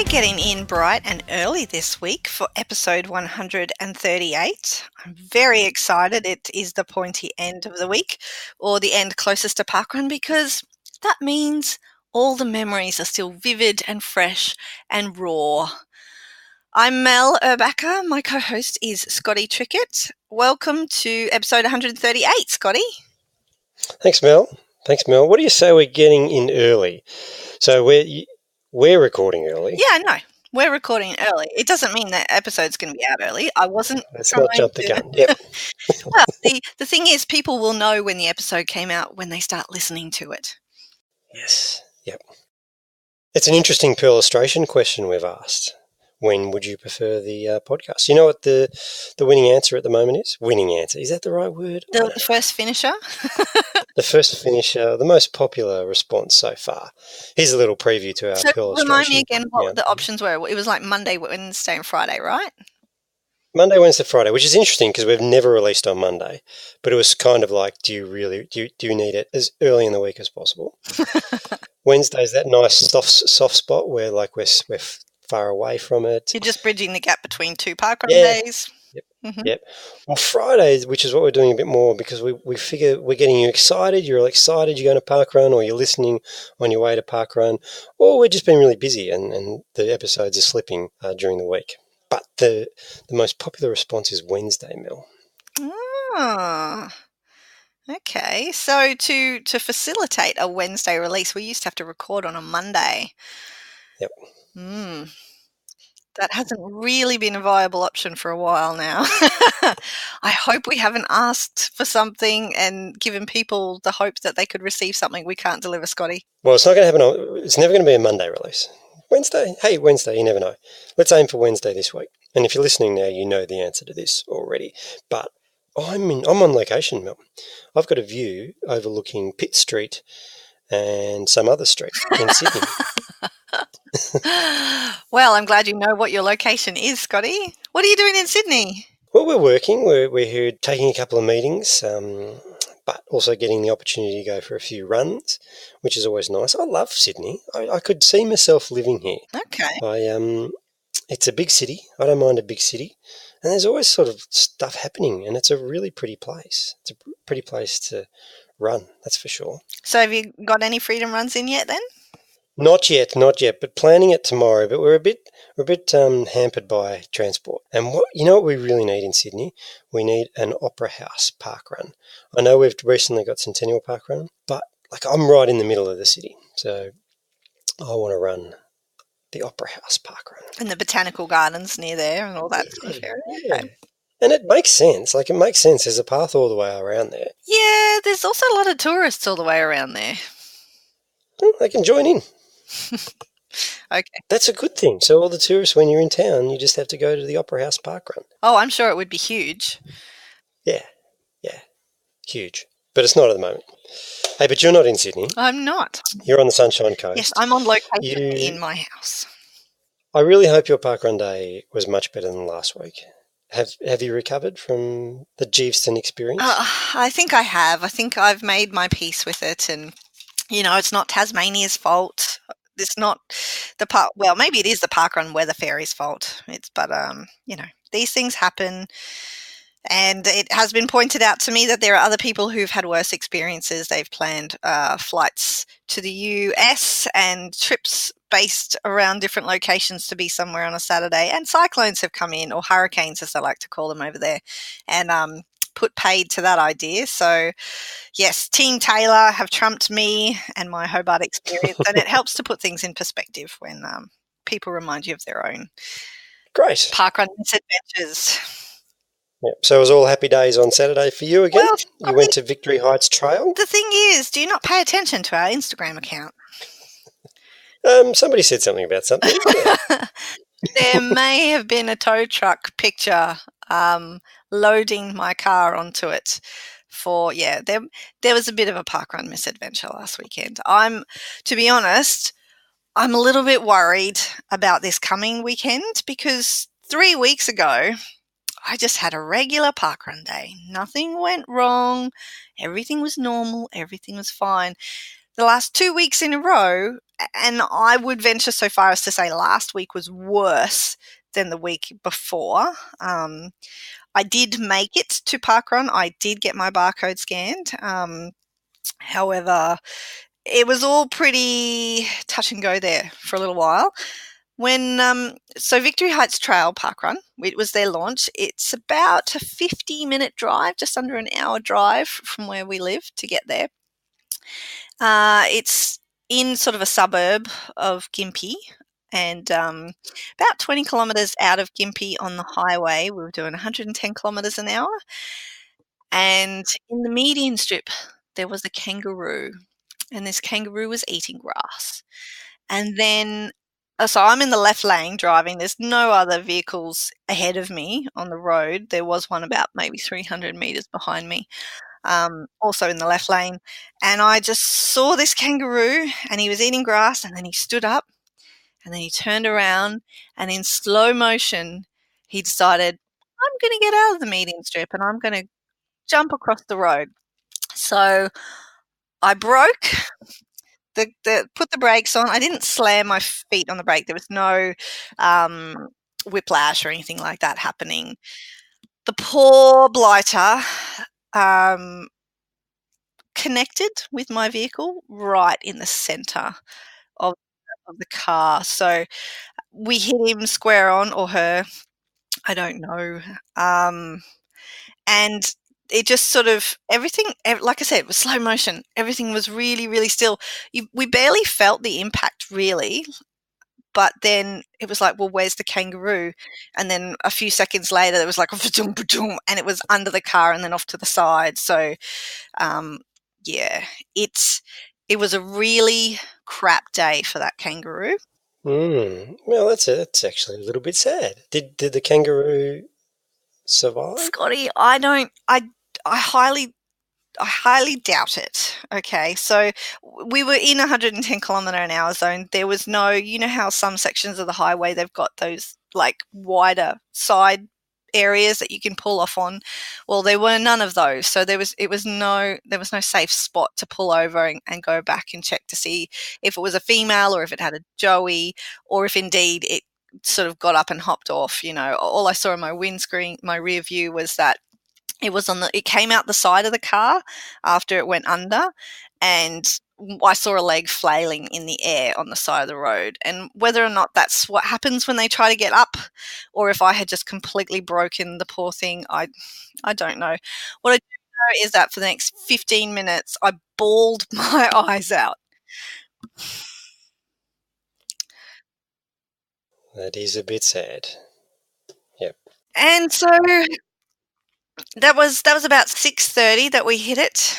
getting in bright and early this week for episode 138. I'm very excited. It is the pointy end of the week, or the end closest to parkrun, because that means all the memories are still vivid and fresh and raw. I'm Mel Urbacher. My co-host is Scotty Trickett. Welcome to episode 138, Scotty. Thanks, Mel. What do you say we're getting in early? So we're recording early. Yeah, I know. We're recording early. It doesn't mean that episode's going to be out early. I wasn't Let's trying not jump the to. gun. Yep. Well, the thing is, people will know when the episode came out when they start listening to it. Yes. Yep. It's an interesting illustration question we've asked. When would you prefer the podcast? You know what the winning answer at the moment is? Winning answer. Is that the right word? The first finisher? The first finisher, the most popular response so far. Here's a little preview to our illustration. Remind me again what the options were. It was like Monday, Wednesday and Friday, right? Monday, Wednesday, Friday, which is interesting because we've never released on Monday, but it was kind of like, do you need it as early in the week as possible? Wednesday's that nice soft spot where like we're far away from it. You're just bridging the gap between two parkrun days. Yep. Mm-hmm. Yep. Well, Fridays, which is what we're doing a bit more because we figure we're getting you excited. You're all excited. You're going to parkrun, or you're listening on your way to parkrun, or we're just being really busy and the episodes are slipping during the week. But the most popular response is Wednesday, Mel. Oh, okay. So to facilitate a Wednesday release, we used to have to record on a Monday. Yep. That hasn't really been a viable option for a while now. I hope we haven't asked for something and given people the hope that they could receive something we can't deliver, Scotty. Well, it's not going to happen. It's never going to be a Monday release. Wednesday? Hey, Wednesday, you never know. Let's aim for Wednesday this week. And if you're listening now, you know the answer to this already. But I'm on location, Mel. I've got a view overlooking Pitt Street and some other street in Sydney. Well, I'm glad you know what your location is, Scotty. What are you doing in Sydney? Well, we're working. We're here taking a couple of meetings, but also getting the opportunity to go for a few runs, which is always nice. I love Sydney. I could see myself living here. Okay. It's a big city. I don't mind a big city. And there's always sort of stuff happening, and it's a really pretty place. It's a pretty place to run, that's for sure. So have you got any freedom runs in yet then? Not yet, but planning it tomorrow. But we're a bit hampered by transport. And what we really need in Sydney? We need an opera house parkrun. I know we've recently got Centennial Parkrun, but like I'm right in the middle of the city, so I want to run the opera house parkrun. And the botanical gardens near there and all that sort of area. Yeah. Okay. And it makes sense. Like it makes sense. There's a path all the way around there. Yeah, there's also a lot of tourists all the way around there. They can join in. Okay. That's a good thing. So all the tourists, when you're in town, you just have to go to the Opera House Parkrun. Oh, I'm sure it would be huge. Yeah, huge. But it's not at the moment. Hey, but you're not in Sydney. I'm not. You're on the Sunshine Coast. Yes, I'm on location in my house. I really hope your parkrun day was much better than last week. Have you recovered from the Jeeveston experience? I think I have. I think I've made my peace with it, and it's not Tasmania's fault. It's not maybe it is the parkrun weather fairy's fault. But these things happen. And it has been pointed out to me that there are other people who've had worse experiences. They've planned flights to the US and trips based around different locations to be somewhere on a Saturday. And cyclones have come in, or hurricanes as they like to call them over there, and put paid to that idea. So, yes, Team Taylor have trumped me and my Hobart experience. And it helps to put things in perspective when people remind you of their own great parkrun misadventures. Yep. So it was all happy days on Saturday for you again? Well, you went to Victory Heights Trail? The thing is, do you not pay attention to our Instagram account? Somebody said something about something. Yeah. There may have been a tow truck picture loading my car onto it there was a bit of a parkrun misadventure last weekend. To be honest, I'm a little bit worried about this coming weekend because 3 weeks ago, I just had a regular parkrun day. Nothing went wrong. Everything was normal. Everything was fine. The last 2 weeks in a row, and I would venture so far as to say last week was worse than the week before. I did make it to parkrun. I did get my barcode scanned. However, it was all pretty touch and go there for a little while. When so Victory Heights Trail Parkrun, it was their launch. It's about a 50-minute drive, just under an hour drive from where we live to get there. It's in sort of a suburb of Gympie, and about 20 kilometres out of Gympie on the highway, we were doing 110 kilometres an hour. And in the median strip, there was a kangaroo, and this kangaroo was eating grass. And then, so I'm in the left lane driving. There's no other vehicles ahead of me on the road. There was one about maybe 300 metres behind me, also in the left lane. And I just saw this kangaroo, and he was eating grass, and then he stood up, and then he turned around, and in slow motion, he decided, I'm going to get out of the median strip, and I'm going to jump across the road. So I broke put the brakes on. I didn't slam my feet on the brake. There was no whiplash or anything like that happening. The poor blighter connected with my vehicle right in the centre of the car. So we hit him square on, or her, I don't know. And it just sort of everything, like I said, it was slow motion. Everything was really, really still. We barely felt the impact, really. But then it was like, well, where's the kangaroo? And then a few seconds later, there was like, and it was under the car and then off to the side. So, yeah, it was a really crap day for that kangaroo. Well, that's actually a little bit sad. Did the kangaroo survive? Scotty, I highly doubt it. Okay, so we were in 110 kilometre an hour zone. There was no, you know how some sections of the highway, they've got those like wider side areas that you can pull off on. Well, there were none of those. So there was no safe spot to pull over and go back and check to see if it was a female or if it had a joey, or if indeed it sort of got up and hopped off. You know, all I saw in my windscreen, my rear view, was that it came out the side of the car after it went under, and I saw a leg flailing in the air on the side of the road. And whether or not that's what happens when they try to get up, or if I had just completely broken the poor thing, I don't know. What I do know is that for the next 15 minutes, I bawled my eyes out. That is a bit sad. Yep. And so that was about 6:30 that we hit it.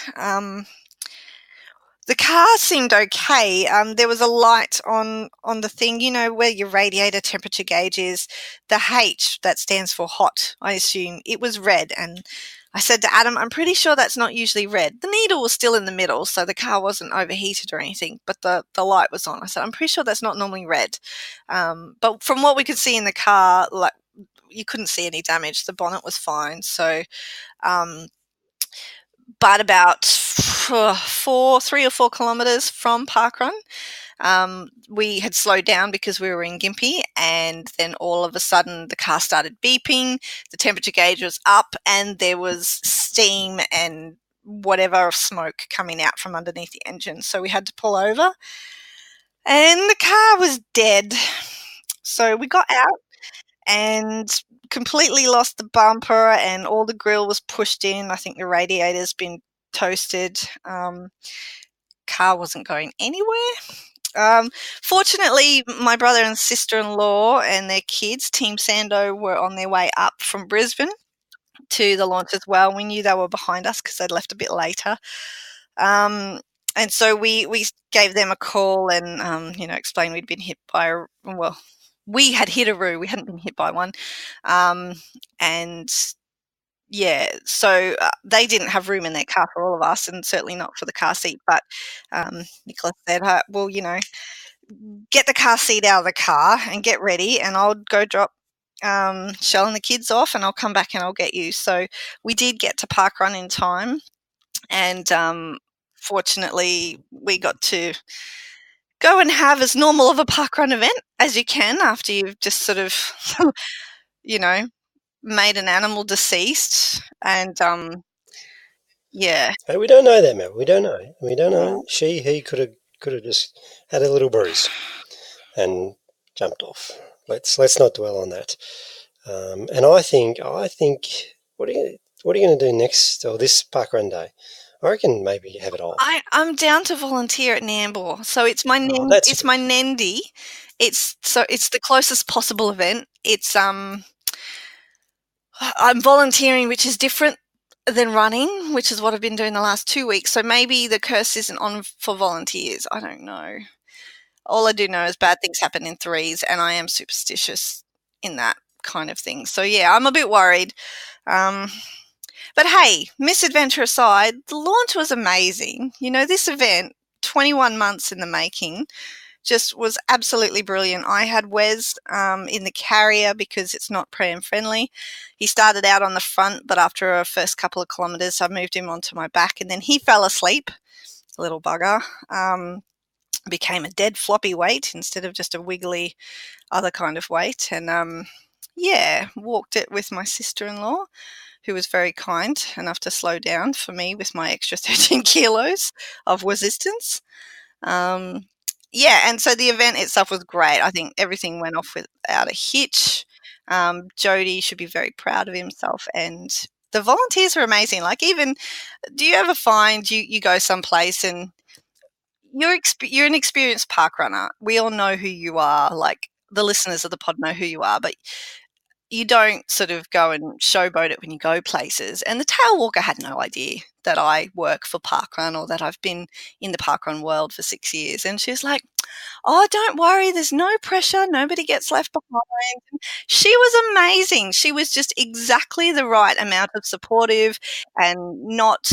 The car seemed okay. There was a light on the thing, you know, where your radiator temperature gauge is. The H, that stands for hot, I assume. It was red, and I said to Adam, I'm pretty sure that's not usually red. The needle was still in the middle, so the car wasn't overheated or anything, but the light was on. I said, I'm pretty sure that's not normally red. But from what we could see in the car, like, you couldn't see any damage. The bonnet was fine. So, but about 3 or 4 kilometres from parkrun, we had slowed down because we were in Gympie, and then all of a sudden the car started beeping, the temperature gauge was up, and there was steam and whatever smoke coming out from underneath the engine. So we had to pull over, and the car was dead. So we got out and completely lost the bumper, and all the grill was pushed in. I think the radiator's been toasted. Car wasn't going anywhere. Fortunately, my brother and sister-in-law and their kids, Team Sando, were on their way up from Brisbane to the launch as well. We knew they were behind us because they'd left a bit later. And so we gave them a call and, explained we'd been hit by we had hit a roo. We hadn't been hit by one. And yeah, so they didn't have room in their car for all of us, and certainly not for the car seat. But Nicholas said, well, get the car seat out of the car and get ready, and I'll go drop Shell and the kids off, and I'll come back and I'll get you. So we did get to parkrun in time, and fortunately we got to go and have as normal of a parkrun event as you can after you've just sort of, you know, made an animal deceased. And yeah, Hey, we don't know that, Mel. We don't know. We don't know. well, He could have just had a little bruise and jumped off. Let's not dwell on that. And I think, what are you going to do next or this parkrun day? I reckon maybe have it off. I'm down to volunteer at Nambour, so it's my Oh, that's it's good. my Nendy. It's the closest possible event. It's I'm volunteering, which is different than running, which is what I've been doing the last 2 weeks. So maybe the curse isn't on for volunteers. I don't know. All I do know is bad things happen in threes, and I am superstitious in that kind of thing. So yeah, I'm a bit worried. Um, but hey, misadventure aside, the launch was amazing. You know, this event, 21 months in the making, just was absolutely brilliant. I had Wes in the carrier because it's not pram friendly. He started out on the front, but after a first couple of kilometres, I moved him onto my back, and then he fell asleep, little bugger. Became a dead floppy weight instead of just a wiggly other kind of weight. And yeah, walked it with my sister-in-law, who was very kind enough to slow down for me with my extra 13 kilos of resistance. Um, yeah, and so the event itself was great. I think everything went off without a hitch. Jody should be very proud of himself, and the volunteers were amazing. Like, even, do you ever find you go someplace and you're an experienced park runner? We all know who you are. Like, the listeners of the pod know who you are, but you don't sort of go and showboat it when you go places. And the tail walker had no idea that I work for parkrun or that I've been in the parkrun world for 6 years. And she was like, "Oh, don't worry, there's no pressure, nobody gets left behind." She was amazing. She was just exactly the right amount of supportive and not,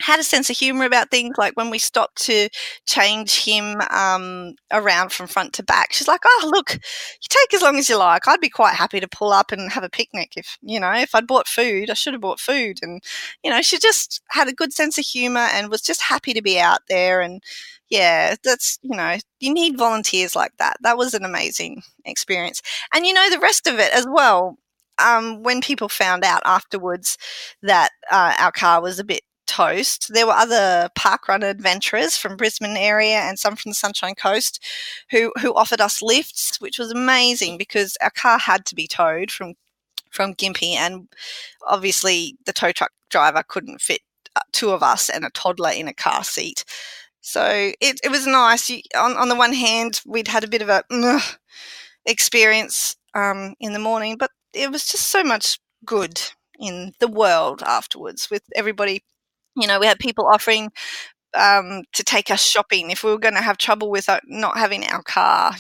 had a sense of humor about things. Like, when we stopped to change him around from front to back, she's like, "Oh, look, you take as long as you like. I'd be quite happy to pull up and have a picnic if I'd bought food, I should have bought food." And, she just had a good sense of humor and was just happy to be out there. And yeah, that's, you need volunteers like that. That was an amazing experience. And, the rest of it as well, when people found out afterwards that our car was a bit toast, there were other parkrun adventurers from Brisbane area and some from the Sunshine Coast who offered us lifts, which was amazing because our car had to be towed from Gympie, and obviously the tow truck driver couldn't fit two of us and a toddler in a car seat. So it was nice. On the one hand, we'd had a bit of a experience in the morning, but it was just so much good in the world afterwards with everybody. We had people offering to take us shopping if we were going to have trouble with not having our car.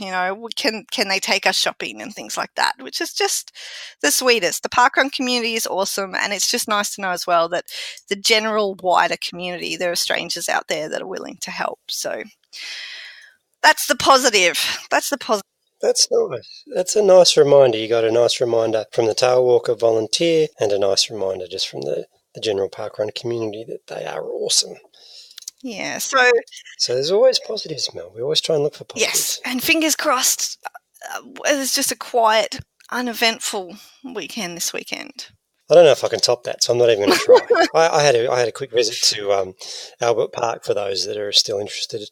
Can they take us shopping and things like that, which is just the sweetest. The parkrun community is awesome, and it's just nice to know as well that the general wider community, there are strangers out there that are willing to help. So that's the positive. That's the positive. That's nice. That's a nice reminder. You got a nice reminder from the tail walker volunteer and a nice reminder just from the general parkrun community that they are awesome. Yeah. So there's always positives, Mel. We always try and look for yes, positives. and fingers crossed, it was just a quiet, uneventful weekend this weekend. I don't know if I can top that, so I'm not even going to try. I had a quick visit to Albert Park for those that are still interested,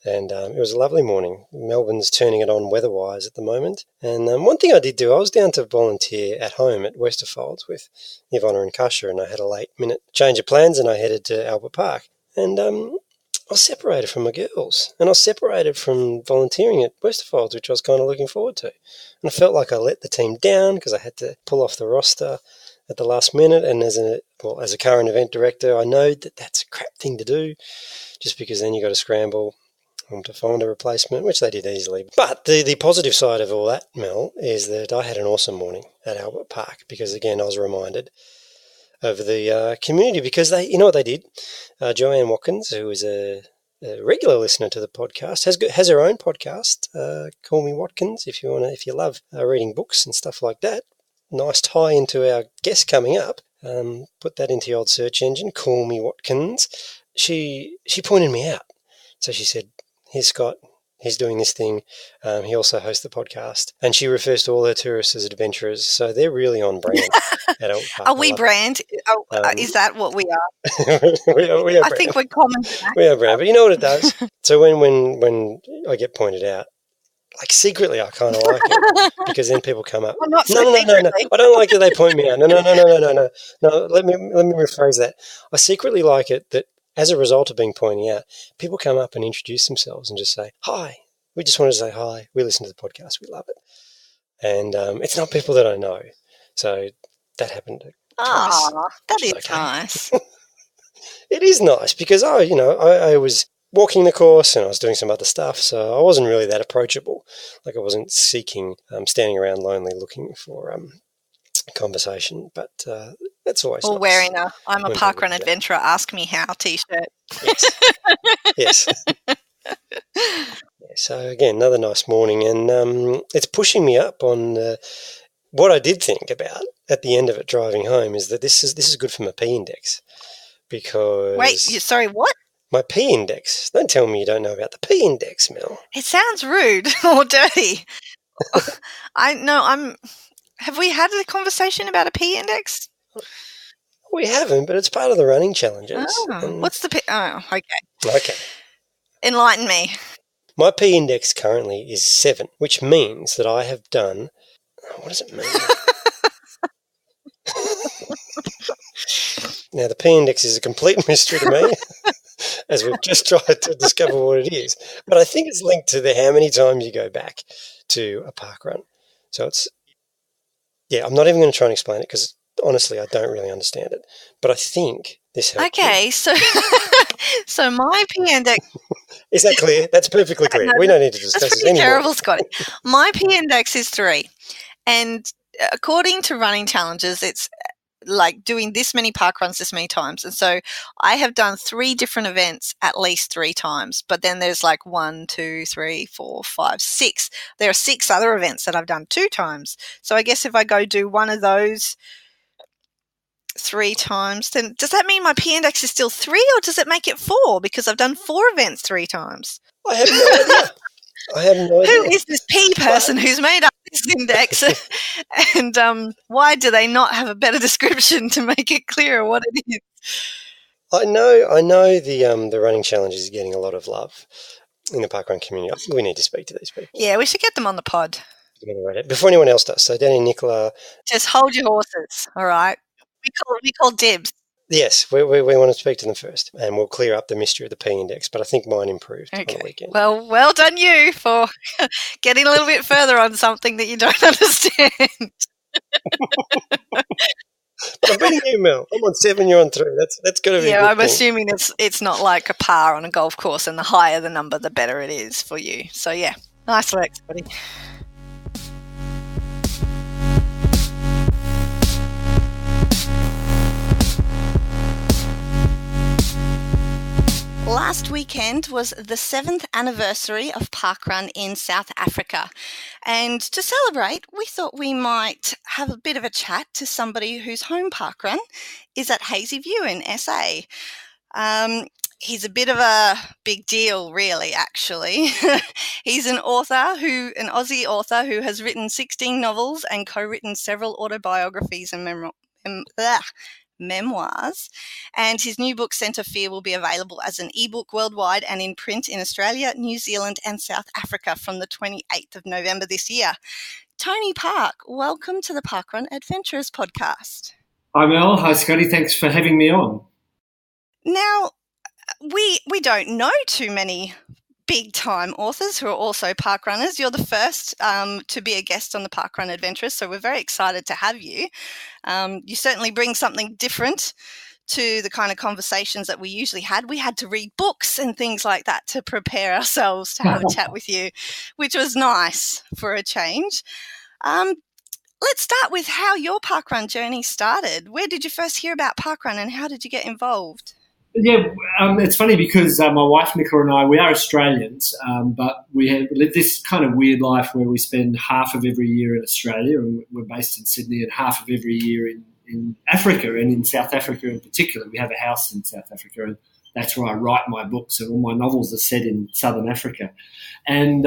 and it was a lovely morning. Melbourne's turning it on weather-wise at the moment. And one thing I did do, I was down to volunteer at home at Westerfolds with Ivana and Kasha, and I had a late-minute change of plans, and I headed to Albert Park. And I was separated from my girls, and I was separated from volunteering at Westerfolds, which I was kind of looking forward to. And I felt like I let the team down because I had to pull off the roster at the last minute. And as a current event director, I know that that's a crap thing to do, just because then you got to scramble to find a replacement, which they did easily. But the positive side of all that, Mel, is that I had an awesome morning at Albert Park because, again, I was reminded of the community because you know what they did? Joanne Watkins, who is a regular listener to the podcast, has her own podcast, Call Me Watkins, if you love reading books and stuff like that. Nice tie into our guest coming up. Put that into your old search engine, Call Me Watkins. She pointed me out. So she said, here's Scott. He's doing this thing. He also hosts the podcast. And she refers to all her tourists as adventurers. So they're really on brand at Elk Park. Are we brand? Is that what we are? we are I brand. think we're common. We are brand. But you know what it does? So when I get pointed out, like secretly I kind of like it because then people come up. Well, not so No. secretly. I don't like that they point me out. No. Let me rephrase that. I secretly like it that as a result of being pointed out, people come up and introduce themselves and just say, "Hi, we just wanted to say hi. We listen to the podcast. We love it." And it's not people that I know. So that happened twice. That is nice. It is nice because, I was walking the course and I was doing some other stuff, so I wasn't really that approachable. Like I wasn't seeking, standing around lonely looking for conversation, but that's always or nice. wearing a "I'm a parkrun adventurer, ask me how" t-shirt. Yes. So again, another nice morning, and it's pushing me up on what I did think about at the end of it driving home is that this is good for my P index because sorry, what? My P index. Don't tell me you don't know about the P index, Mel. It sounds rude or dirty. Have we had a conversation about a P index? We haven't, but it's part of the running challenges. What's the P? Oh, okay. Okay. Enlighten me. My P index currently is 7, which means that I have done. What does it mean? Now, the P index is a complete mystery to me, as we've just tried to discover what it is. But I think it's linked to how many times you go back to a park run. So I'm not even going to try and explain it because honestly, I don't really understand it. But I think this helps. Okay, so my P index. Is that clear? That's perfectly clear. No, we don't need to discuss this anymore. That's terrible, Scotty. My P index is 3. And according to running challenges, it's like doing this many park runs this many times. And so I have done 3 different events at least 3 times. But then there's like 1, 2, 3, 4, 5, 6. There are 6 other events that I've done 2 times. So I guess if I go do one of those 3 times, then does that mean my P index is still 3 or does it make it 4 because I've done 4 events 3 times? I have no idea. Who is this P person who's made up this index? And why do they not have a better description to make it clearer what it is? I know the running challenge is getting a lot of love in the parkrun community. I think we need to speak to these people. Yeah, we should get them on the pod. Before anyone else does. So Danny and Nicola. Just hold your horses, all right? We call dibs. Yes, we want to speak to them first, and we'll clear up the mystery of the P index. But I think mine improved on the weekend. Well done you for getting a little bit further on something that you don't understand. But I'm beating you, Mel. I'm on 7, you're on 3. That's got to be. Yeah, a good I'm thing. assuming it's not like a par on a golf course, and the higher the number, the better it is for you. So yeah, nice work, buddy. Last weekend was the 7th anniversary of Parkrun in South Africa. And to celebrate, we thought we might have a bit of a chat to somebody whose home parkrun is at Hazyview in SA. He's a bit of a big deal, really, actually. He's an Aussie author who has written 16 novels and co-written several autobiographies and memoirs, and his new book Scent of Fear will be available as an ebook worldwide and in print in Australia, New Zealand and South Africa from the 28th of November this year. Tony Park, welcome to the Parkrun Adventurers podcast. Hi Mel, hi Scotty, thanks for having me on. Now, we don't know too many big-time authors who are also parkrunners. You're the first to be a guest on the Parkrun Adventurers, so we're very excited to have you. You certainly bring something different to the kind of conversations that we usually had. We had to read books and things like that to prepare ourselves to have a chat with you, which was nice for a change. Let's start with how your parkrun journey started. Where did you first hear about parkrun and how did you get involved? Yeah, it's funny because my wife Nicola and I, we are Australians, but we live this kind of weird life where we spend half of every year in Australia, and we're based in Sydney, and half of every year in Africa, and in South Africa in particular. We have a house in South Africa, and that's where I write my books, and all my novels are set in southern Africa. And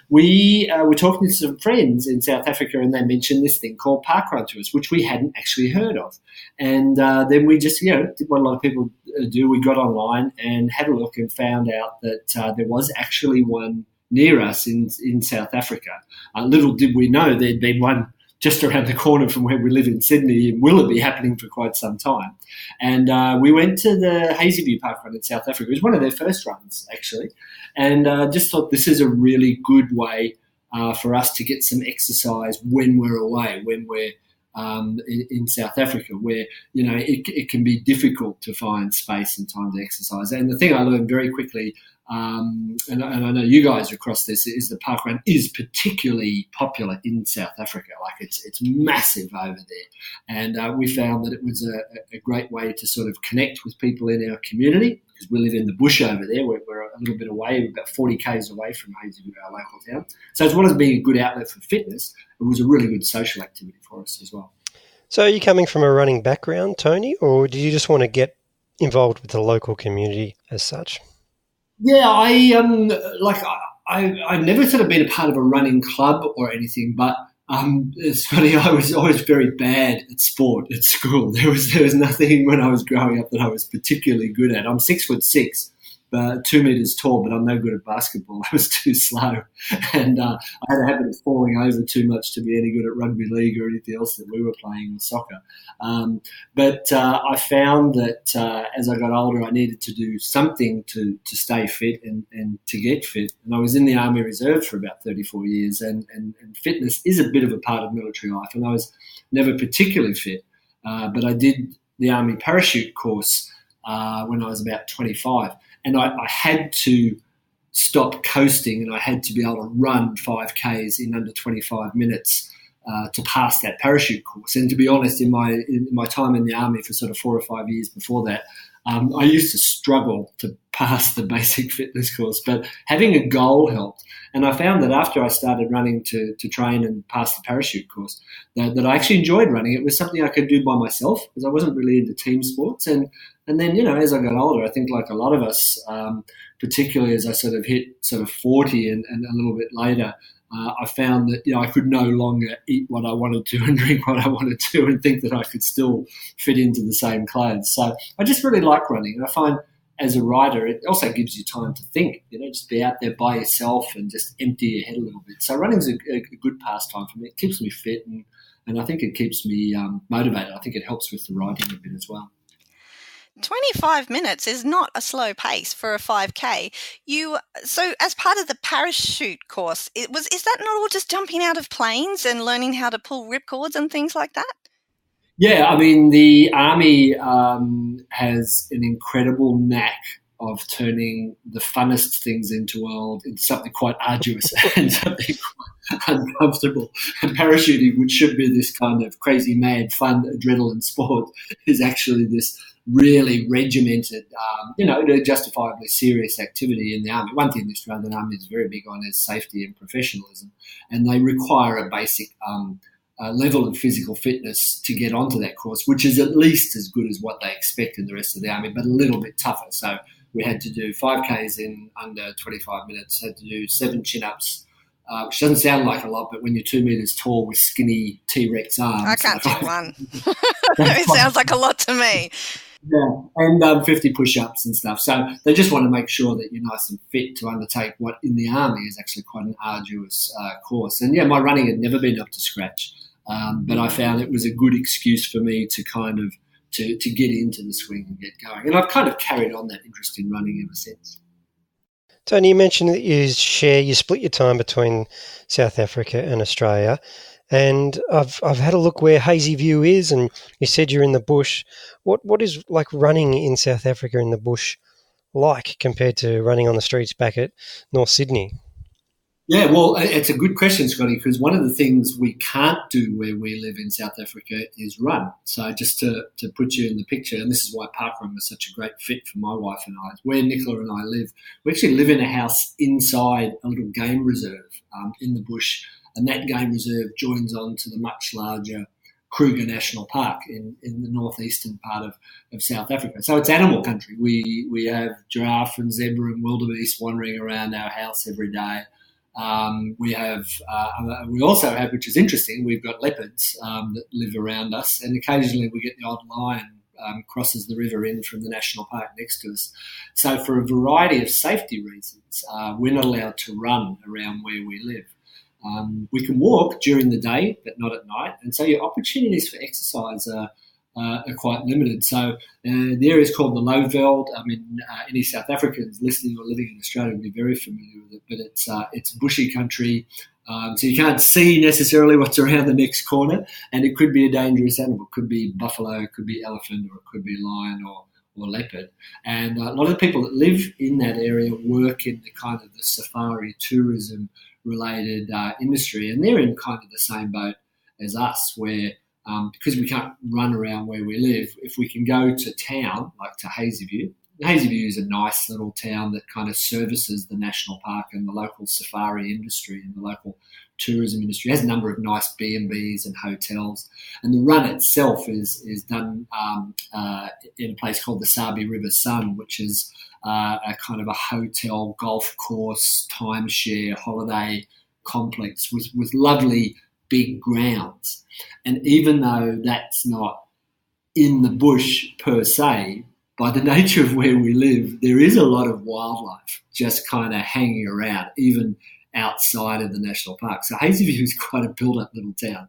we were talking to some friends in South Africa, and they mentioned this thing called parkrun to us, which we hadn't actually heard of. And then we just, did what a lot of people do. We got online and had a look and found out that there was actually one near us in South Africa. Little did we know there'd been one just around the corner from where we live in Sydney in Willoughby, happening for quite some time. And we went to the Hazyview parkrun in South Africa. It was one of their first runs, actually. And just thought this is a really good way for us to get some exercise when we're away, when we're in South Africa, where, it can be difficult to find space and time to exercise. And the thing I learned very quickly, and I know you guys are across this, is the parkrun is particularly popular in South Africa. Like it's massive over there. And we found that it was a great way to sort of connect with people in our community, because we live in the bush over there. We're a little bit away, about 40 k's away from Hazyview, our local town. So as well as being a good outlet for fitness, it was a really good social activity for us as well. So are you coming from a running background, Tony, or did you just want to get involved with the local community as such? Yeah, I never sort of been a part of a running club or anything, but it's funny. I was always very bad at sport at school. There was nothing when I was growing up that I was particularly good at. I'm 6'6", 2 meters tall, but I'm no good at basketball. I was too slow, and I had a habit of falling over too much to be any good at rugby league or anything else that we were playing, or soccer. But I found that as I got older, I needed to do something to stay fit and to get fit. And I was in the Army Reserve for about 34 years, and fitness is a bit of a part of military life. And I was never particularly fit, but I did the Army parachute course when I was about 25. And I had to stop coasting, and I had to be able to run 5Ks in under 25 minutes to pass that parachute course. And to be honest, in my time in the Army for sort of 4 or 5 years before that, I used to struggle to pass the basic fitness course, but having a goal helped. And I found that after I started running to train and pass the parachute course, that I actually enjoyed running. It was something I could do by myself, because I wasn't really into team sports. And then, as I got older, I think like a lot of us, particularly as I sort of hit sort of 40 and a little bit later, I found that, I could no longer eat what I wanted to and drink what I wanted to and think that I could still fit into the same clothes. So I just really like running. And I find as a rider, it also gives you time to think, just be out there by yourself and just empty your head a little bit. So running's a good pastime for me. It keeps me fit, and I think it keeps me motivated. I think it helps with the riding a bit as well. 25 minutes is not a slow pace for a 5K. So as part of the parachute course, is that not all just jumping out of planes and learning how to pull ripcords and things like that? Yeah, I mean, the Army has an incredible knack of turning the funnest things into something quite arduous and something quite uncomfortable. And parachuting, which should be this kind of crazy, mad, fun, adrenaline sport, is actually this really regimented, justifiably serious activity in the Army. One thing the Australian Army is very big on is safety and professionalism, and they require a basic level of physical fitness to get onto that course, which is at least as good as what they expect in the rest of the Army, but a little bit tougher. So we had to do 5Ks in under 25 minutes, had to do 7 chin-ups, which doesn't sound like a lot, but when you're 2 meters tall with skinny T-Rex arms... I can't do one. It sounds like a lot to me. Yeah, and 50 push-ups and stuff. So they just want to make sure that you're nice and fit to undertake what in the Army is actually quite an arduous course. And, my running had never been up to scratch, but I found it was a good excuse for me to kind of to get into the swing and get going. And I've kind of carried on that interest in running ever since. Tony, you mentioned that you split your time between South Africa and Australia. And I've had a look where Hazyview is, and you said you're in the bush. What is like running in South Africa in the bush like compared to running on the streets back at North Sydney? Yeah, well, it's a good question, Scotty, because one of the things we can't do where we live in South Africa is run. So just to put you in the picture, and this is why parkrun was such a great fit for my wife and I, where Nicola and I live. We actually live in a house inside a little game reserve in the bush, and that game reserve joins on to the much larger Kruger National Park in the northeastern part of South Africa. So it's animal country. We have giraffe and zebra and wildebeest wandering around our house every day. We also have, which is interesting, we've got leopards that live around us, and occasionally we get the odd lion crosses the river in from the national park next to us. So for a variety of safety reasons, we're not allowed to run around where we live. We can walk during the day, but not at night, and so your opportunities for exercise are quite limited. So the area is called the Lowveld. I mean, any South Africans listening or living in Australia will be very familiar with it, but it's bushy country, so you can't see necessarily what's around the next corner, and it could be a dangerous animal. It could be buffalo, it could be elephant, or it could be lion or leopard. And a lot of the people that live in that area work in the kind of the safari tourism related industry, and they're in kind of the same boat as us, where because we can't run around where we live, if we can go to town, like to Hazyview. Hazyview is a nice little town that kind of services the national park and the local safari industry and the local tourism industry. It has a number of nice B&Bs and hotels, and the run itself is done in a place called the Sabi River Sun, which is a kind of a hotel, golf course, timeshare, holiday complex with lovely big grounds. And even though that's not in the bush per se, by the nature of where we live, there is a lot of wildlife just kind of hanging around, even outside of the national park. So Hazyview is quite a built-up little town,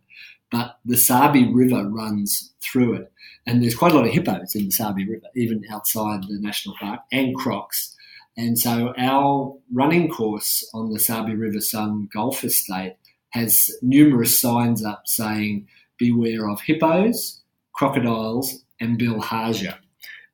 but the Sabi River runs through it. And there's quite a lot of hippos in the Sabi River, even outside the national park, and crocs. And so our running course on the Sabi River Sun Golf Estate has numerous signs up saying, beware of hippos, crocodiles, and bilharzia.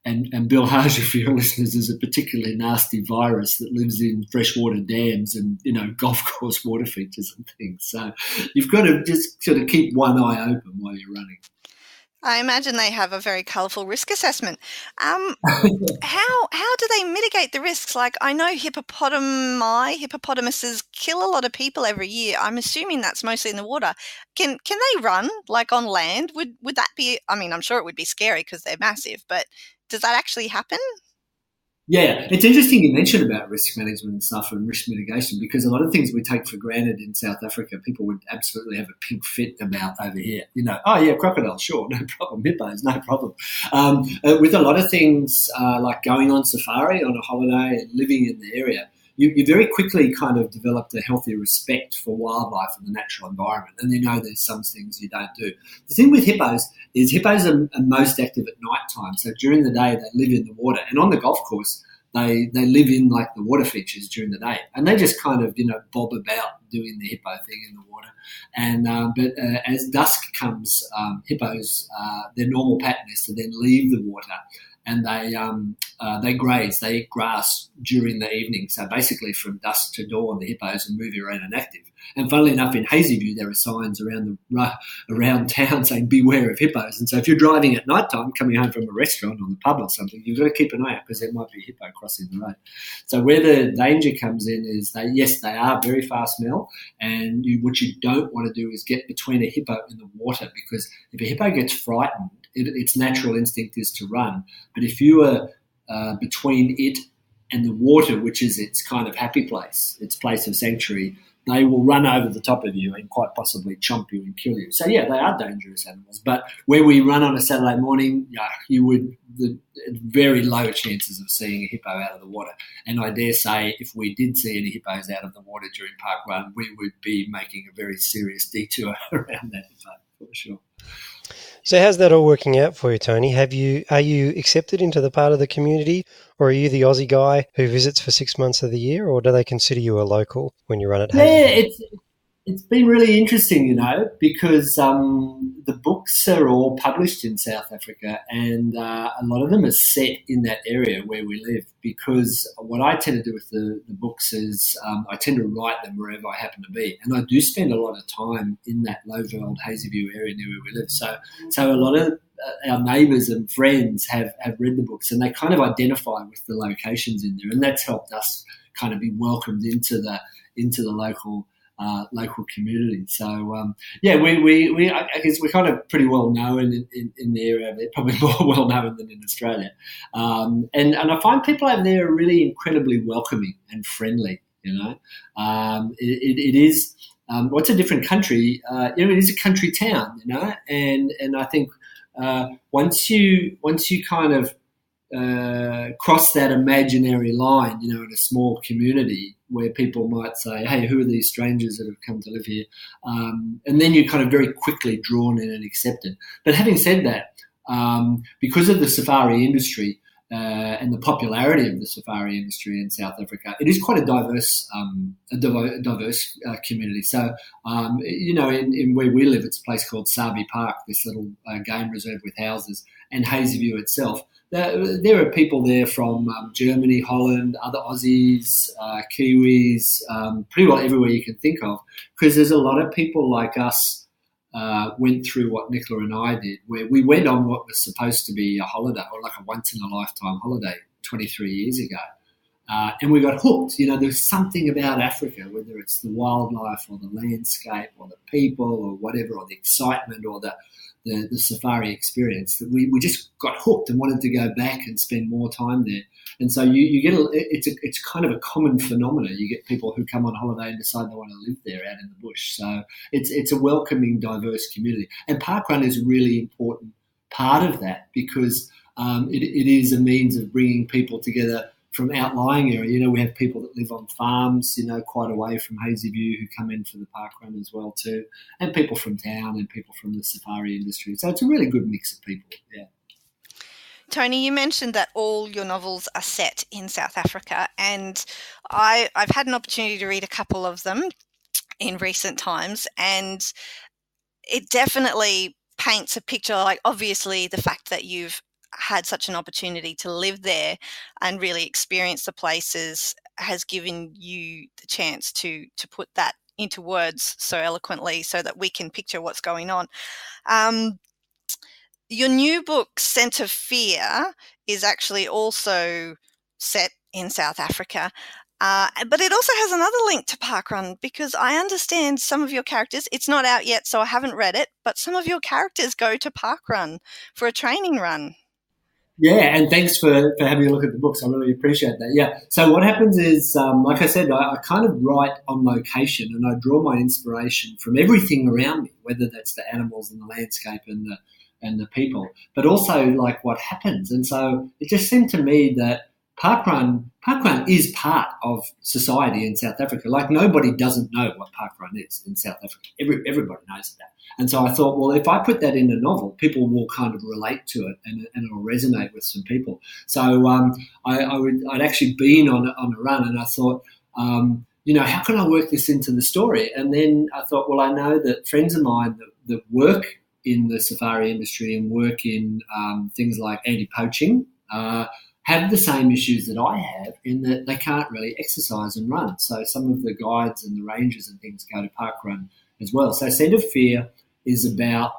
And bilharzia, for your listeners, is a particularly nasty virus that lives in freshwater dams and, golf course water features and things. So you've got to just sort of keep one eye open while you're running. I imagine they have a very colourful risk assessment. How do they mitigate the risks? Like, I know hippopotamuses kill a lot of people every year. I'm assuming that's mostly in the water. Can they run like on land? Would that be? I mean, I'm sure it would be scary because they're massive, but does that actually happen? Yeah, it's interesting you mentioned about risk management and stuff and risk mitigation, because a lot of things we take for granted in South Africa, people would absolutely have a pink fit about over here. Oh yeah, crocodiles, sure, no problem. Hippos, no problem. With a lot of things like going on safari on a holiday and living in the area, you very quickly kind of developed a healthy respect for wildlife and the natural environment, and there's some things you don't do. The thing with hippos is hippos are most active at night time, so during the day they live in the water, and on the golf course they live in like the water features during the day, and they just kind of bob about doing the hippo thing in the water. And but as dusk comes, hippos their normal pattern is to then leave the water, and they graze, they eat grass during the evening. So basically from dusk to dawn, the hippos are moving around and active. And funnily enough, in Hazyview, there are signs around town saying beware of hippos. And so if you're driving at night time, coming home from a restaurant or the pub or something, you've got to keep an eye out because there might be a hippo crossing the road. So where the danger comes in is they are very fast, Mel, and what you don't want to do is get between a hippo and the water, because if a hippo gets frightened, its natural instinct is to run. But if you are between it and the water, which is its kind of happy place, its place of sanctuary, they will run over the top of you and quite possibly chomp you and kill you. So, yeah, they are dangerous animals. But where we run on a Saturday morning, very low chances of seeing a hippo out of the water. And I dare say if we did see any hippos out of the water during park run, we would be making a very serious detour around that hippo, for sure. So how's that all working out for you, Tony? Are you accepted into the part of the community, or are you the Aussie guy who visits for 6 months of the year, or do they consider you a local when you run at Hazyview? Yeah, it's been really interesting, because the books are all published in South Africa, and a lot of them are set in that area where we live, because what I tend to do with the books is I tend to write them wherever I happen to be, and I do spend a lot of time in that Lowveld Hazyview area near where we live. So a lot of our neighbours and friends have read the books, and they kind of identify with the locations in there, and that's helped us kind of be welcomed into the local local community. So we I guess we're kind of pretty well known in the area. They're probably more well known than in Australia, and I find people over there are really incredibly welcoming and friendly. It is. What's a different country? It is a country town, and I think once you kind of cross that imaginary line, in a small community where people might say, "Hey, who are these strangers that have come to live here?" And then you're kind of very quickly drawn in and accepted. But having said that, because of the safari industry and the popularity of the safari industry in South Africa, it is quite a diverse community. So, in where we live, it's a place called Sabi Park, this little game reserve with houses, and Hazyview itself. There are people there from Germany, Holland, other Aussies, Kiwis, pretty well everywhere you can think of, because there's a lot of people like us went through what Nicola and I did, where we went on what was supposed to be a holiday, or like a once-in-a-lifetime holiday 23 years ago. And we got hooked. There's something about Africa, whether it's the wildlife or the landscape or the people or whatever, or the excitement or the safari experience, that we just got hooked and wanted to go back and spend more time there. And so you get it's kind of a common phenomenon. You get people who come on holiday and decide they want to live there out in the bush. So it's a welcoming, diverse community. And parkrun is a really important part of that, because it is a means of bringing people together from outlying area. We have people that live on farms, quite away from Hazyview, who come in for the parkrun as well too, and people from town and people from the safari industry. So it's a really good mix of people. Yeah. Tony, you mentioned that all your novels are set in South Africa, and I've had an opportunity to read a couple of them in recent times, and it definitely paints a picture. Like, obviously, the fact that you've had such an opportunity to live there and really experience the places has given you the chance to put that into words so eloquently, so that we can picture what's going on. Your new book, Scent of Fear, is actually also set in South Africa, but it also has another link to parkrun, because I understand some of your characters, it's not out yet, so I haven't read it, but some of your characters go to parkrun for a training run. Yeah, and thanks for having a look at the books. I really appreciate that. Yeah, so what happens is, like I said, I kind of write on location, and I draw my inspiration from everything around me, whether that's the animals and the landscape and the people, but also like what happens. And so it just seemed to me that parkrun is part of society in South Africa. Like, nobody doesn't know what parkrun is in South Africa. Everybody knows that. And so I thought, well, if I put that in a novel, people will kind of relate to it, and it'll resonate with some people. So I'd actually been on a run, and I thought, how can I work this into the story? And then I thought, well, I know that friends of mine that work in the safari industry and work in things like anti-poaching have the same issues that I have, in that they can't really exercise and run. So some of the guides and the rangers and things go to parkrun as well. So Scent of Fear is about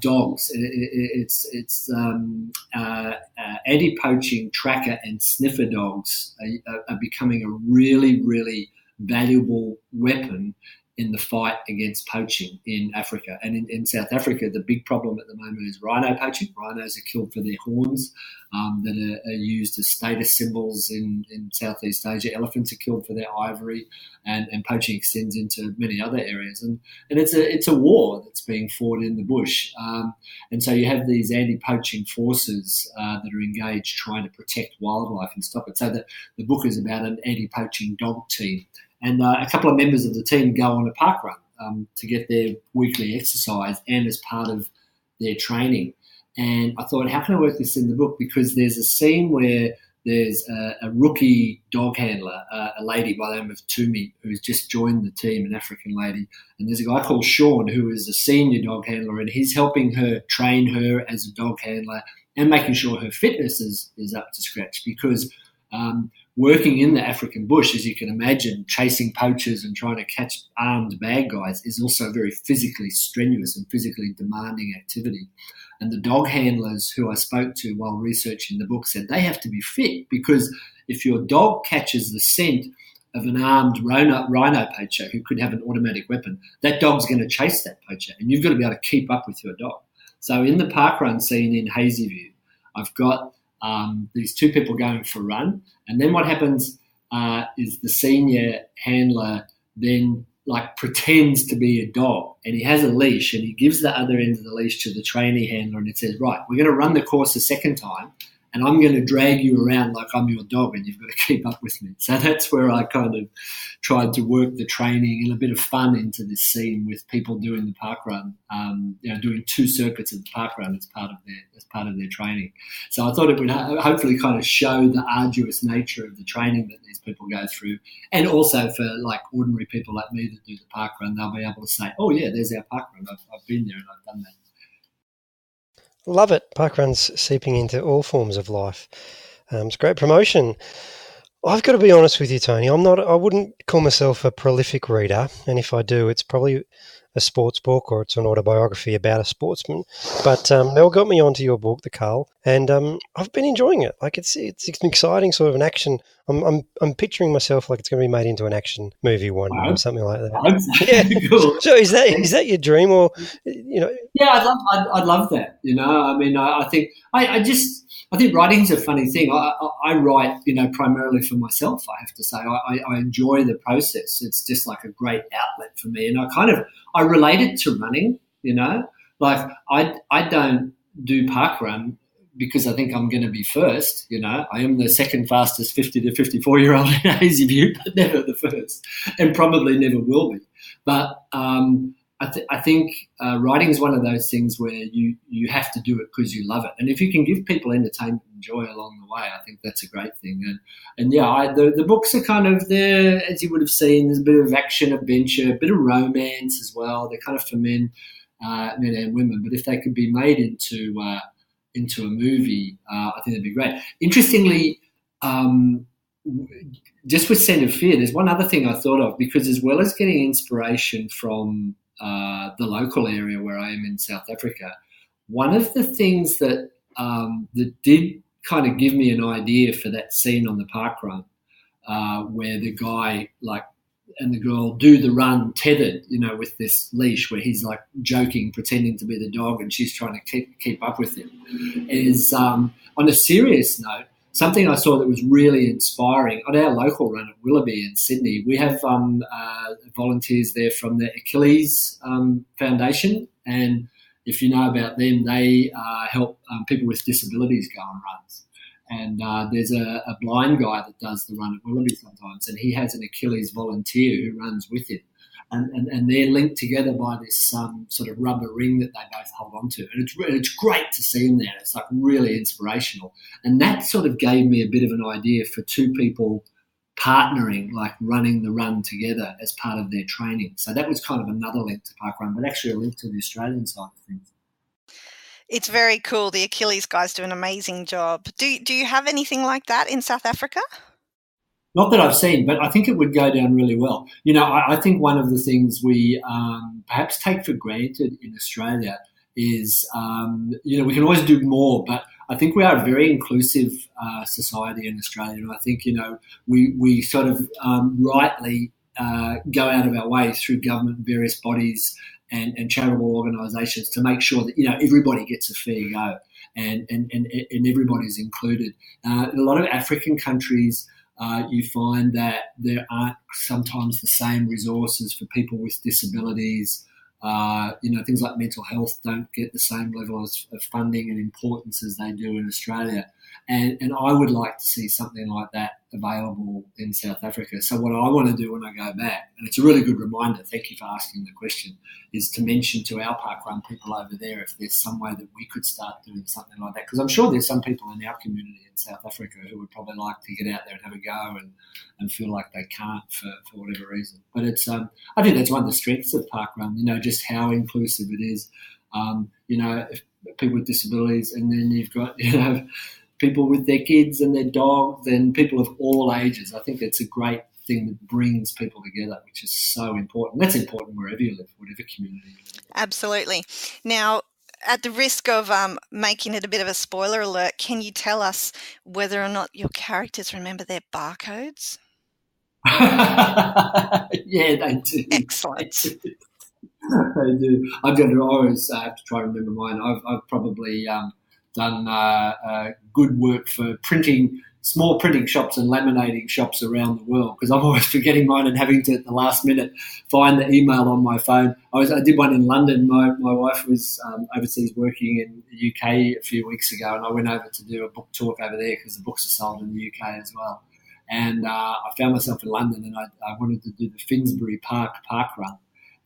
dogs. It's anti-poaching tracker and sniffer dogs are becoming a really, really valuable weapon in the fight against poaching in Africa. And in South Africa, the big problem at the moment is rhino poaching. Rhinos are killed for their horns that are used as status symbols in Southeast Asia. Elephants are killed for their ivory, and poaching extends into many other areas. And it's a war that's being fought in the bush. And so you have these anti-poaching forces that are engaged trying to protect wildlife and stop it. So the book is about an anti-poaching dog team. And a couple of members of the team go on a parkrun to get their weekly exercise and as part of their training. And I thought, how can I work this in the book? Because there's a scene where there's a rookie dog handler, a lady by the name of Tumi, who's just joined the team, an African lady. And there's a guy called Sean, who is a senior dog handler, and he's helping her, train her as a dog handler and making sure her fitness is up to scratch. Because working in the African bush, as you can imagine, chasing poachers and trying to catch armed bad guys is also very physically strenuous and physically demanding activity. And the dog handlers who I spoke to while researching the book said they have to be fit, because if your dog catches the scent of an armed rhino poacher who could have an automatic weapon, that dog's going to chase that poacher, and you've got to be able to keep up with your dog. So in the parkrun scene in Hazyview, I've got these two people going for a run, and then what happens is the senior handler then like pretends to be a dog, and he has a leash, and he gives the other end of the leash to the trainee handler, and it says, right, we're going to run the course a second time, and I'm going to drag you around like I'm your dog, and you've got to keep up with me. So that's where I kind of tried to work the training and a bit of fun into this scene with people doing the parkrun, doing 2 circuits of the parkrun as part of their training. So I thought it would hopefully kind of show the arduous nature of the training that these people go through, and also for like ordinary people like me that do the parkrun, they'll be able to say, oh yeah, there's our parkrun. I've been there and I've done that. Love it. Parkrun's seeping into all forms of life. It's great promotion. I've got to be honest with you, Tony. I wouldn't call myself a prolific reader, and if I do, it's probably a sports book or it's an autobiography about a sportsman. But Mel got me onto your book, The Cull, and I've been enjoying it. Like it's an exciting sort of an action. I'm picturing myself like it's going to be made into an action movie one day or something like that. Yeah. Cool. So is that your dream, or Yeah, I'd love that. I mean, I think I think writing's a funny thing. I write, primarily for myself. I have to say, I enjoy the process. It's just like a great outlet for me, and I relate it to running. Like I don't do parkrun because I think I'm going to be first. I am the second fastest 50 to 54-year-old in Hazyview, but never the first, and probably never will be. But I think writing is one of those things where you have to do it because you love it. And if you can give people entertainment and joy along the way, I think that's a great thing. And the books are kind of there, as you would have seen, there's a bit of action, adventure, a bit of romance as well. They're kind of for men and women. But if they could be made into a movie, I think that'd be great. Interestingly, just with Scent of Fear, there's one other thing I thought of, because as well as getting inspiration from the local area where I am in South Africa, one of the things that did kind of give me an idea for that scene on the parkrun, where the guy and the girl do the run tethered, with this leash, where he's like joking, pretending to be the dog, and she's trying to keep up with him, is on a serious note. Something I saw that was really inspiring on our local run at Willoughby in Sydney. We have volunteers there from the Achilles Foundation, and if you know about them, they help people with disabilities go on runs. And there's a blind guy that does the run at Willoughby sometimes, and he has an Achilles volunteer who runs with him. And they're linked together by this sort of rubber ring that they both hold on to. And it's great to see them there. It's like really inspirational. And that sort of gave me a bit of an idea for two people partnering, like running the run together as part of their training. So that was kind of another link to parkrun, but actually a link to the Australian side of things. It's very cool. The Achilles guys do an amazing job. Do you have anything like that in South Africa? Not that I've seen, but I think it would go down really well. I think one of the things we perhaps take for granted in Australia is, we can always do more, but I think we are a very inclusive society in Australia. And I think, we sort of rightly go out of our way through government and various bodies and charitable organisations to make sure that, everybody gets a fair go and everybody's included. In a lot of African countries, you find that there aren't sometimes the same resources for people with disabilities. Things like mental health don't get the same level of funding and importance as they do in Australia. And I would like to see something like that available in South Africa. So what I want to do when I go back, and it's a really good reminder, thank you for asking the question, is to mention to our parkrun people over there if there's some way that we could start doing something like that. Because I'm sure there's some people in our community in South Africa who would probably like to get out there and have a go and feel like they can't for whatever reason. But it's I think that's one of the strengths of parkrun, just how inclusive it is. People with disabilities, and then you've got, people with their kids and their dogs and people of all ages. I think it's a great thing that brings people together, which is so important. That's important wherever you live, whatever community you live. Absolutely. Now, at the risk of making it a bit of a spoiler alert, can you tell us whether or not your characters remember their barcodes? Yeah, they do. Excellent. They do. I've got to always have to try to remember mine. I've probably done good work for printing, small printing shops and laminating shops around the world because I'm always forgetting mine and having to at the last minute find the email on my phone. I did one in London. My wife was overseas working in the UK a few weeks ago, and I went over to do a book talk over there because the books are sold in the UK as well. And I found myself in London, and I wanted to do the Finsbury Park run.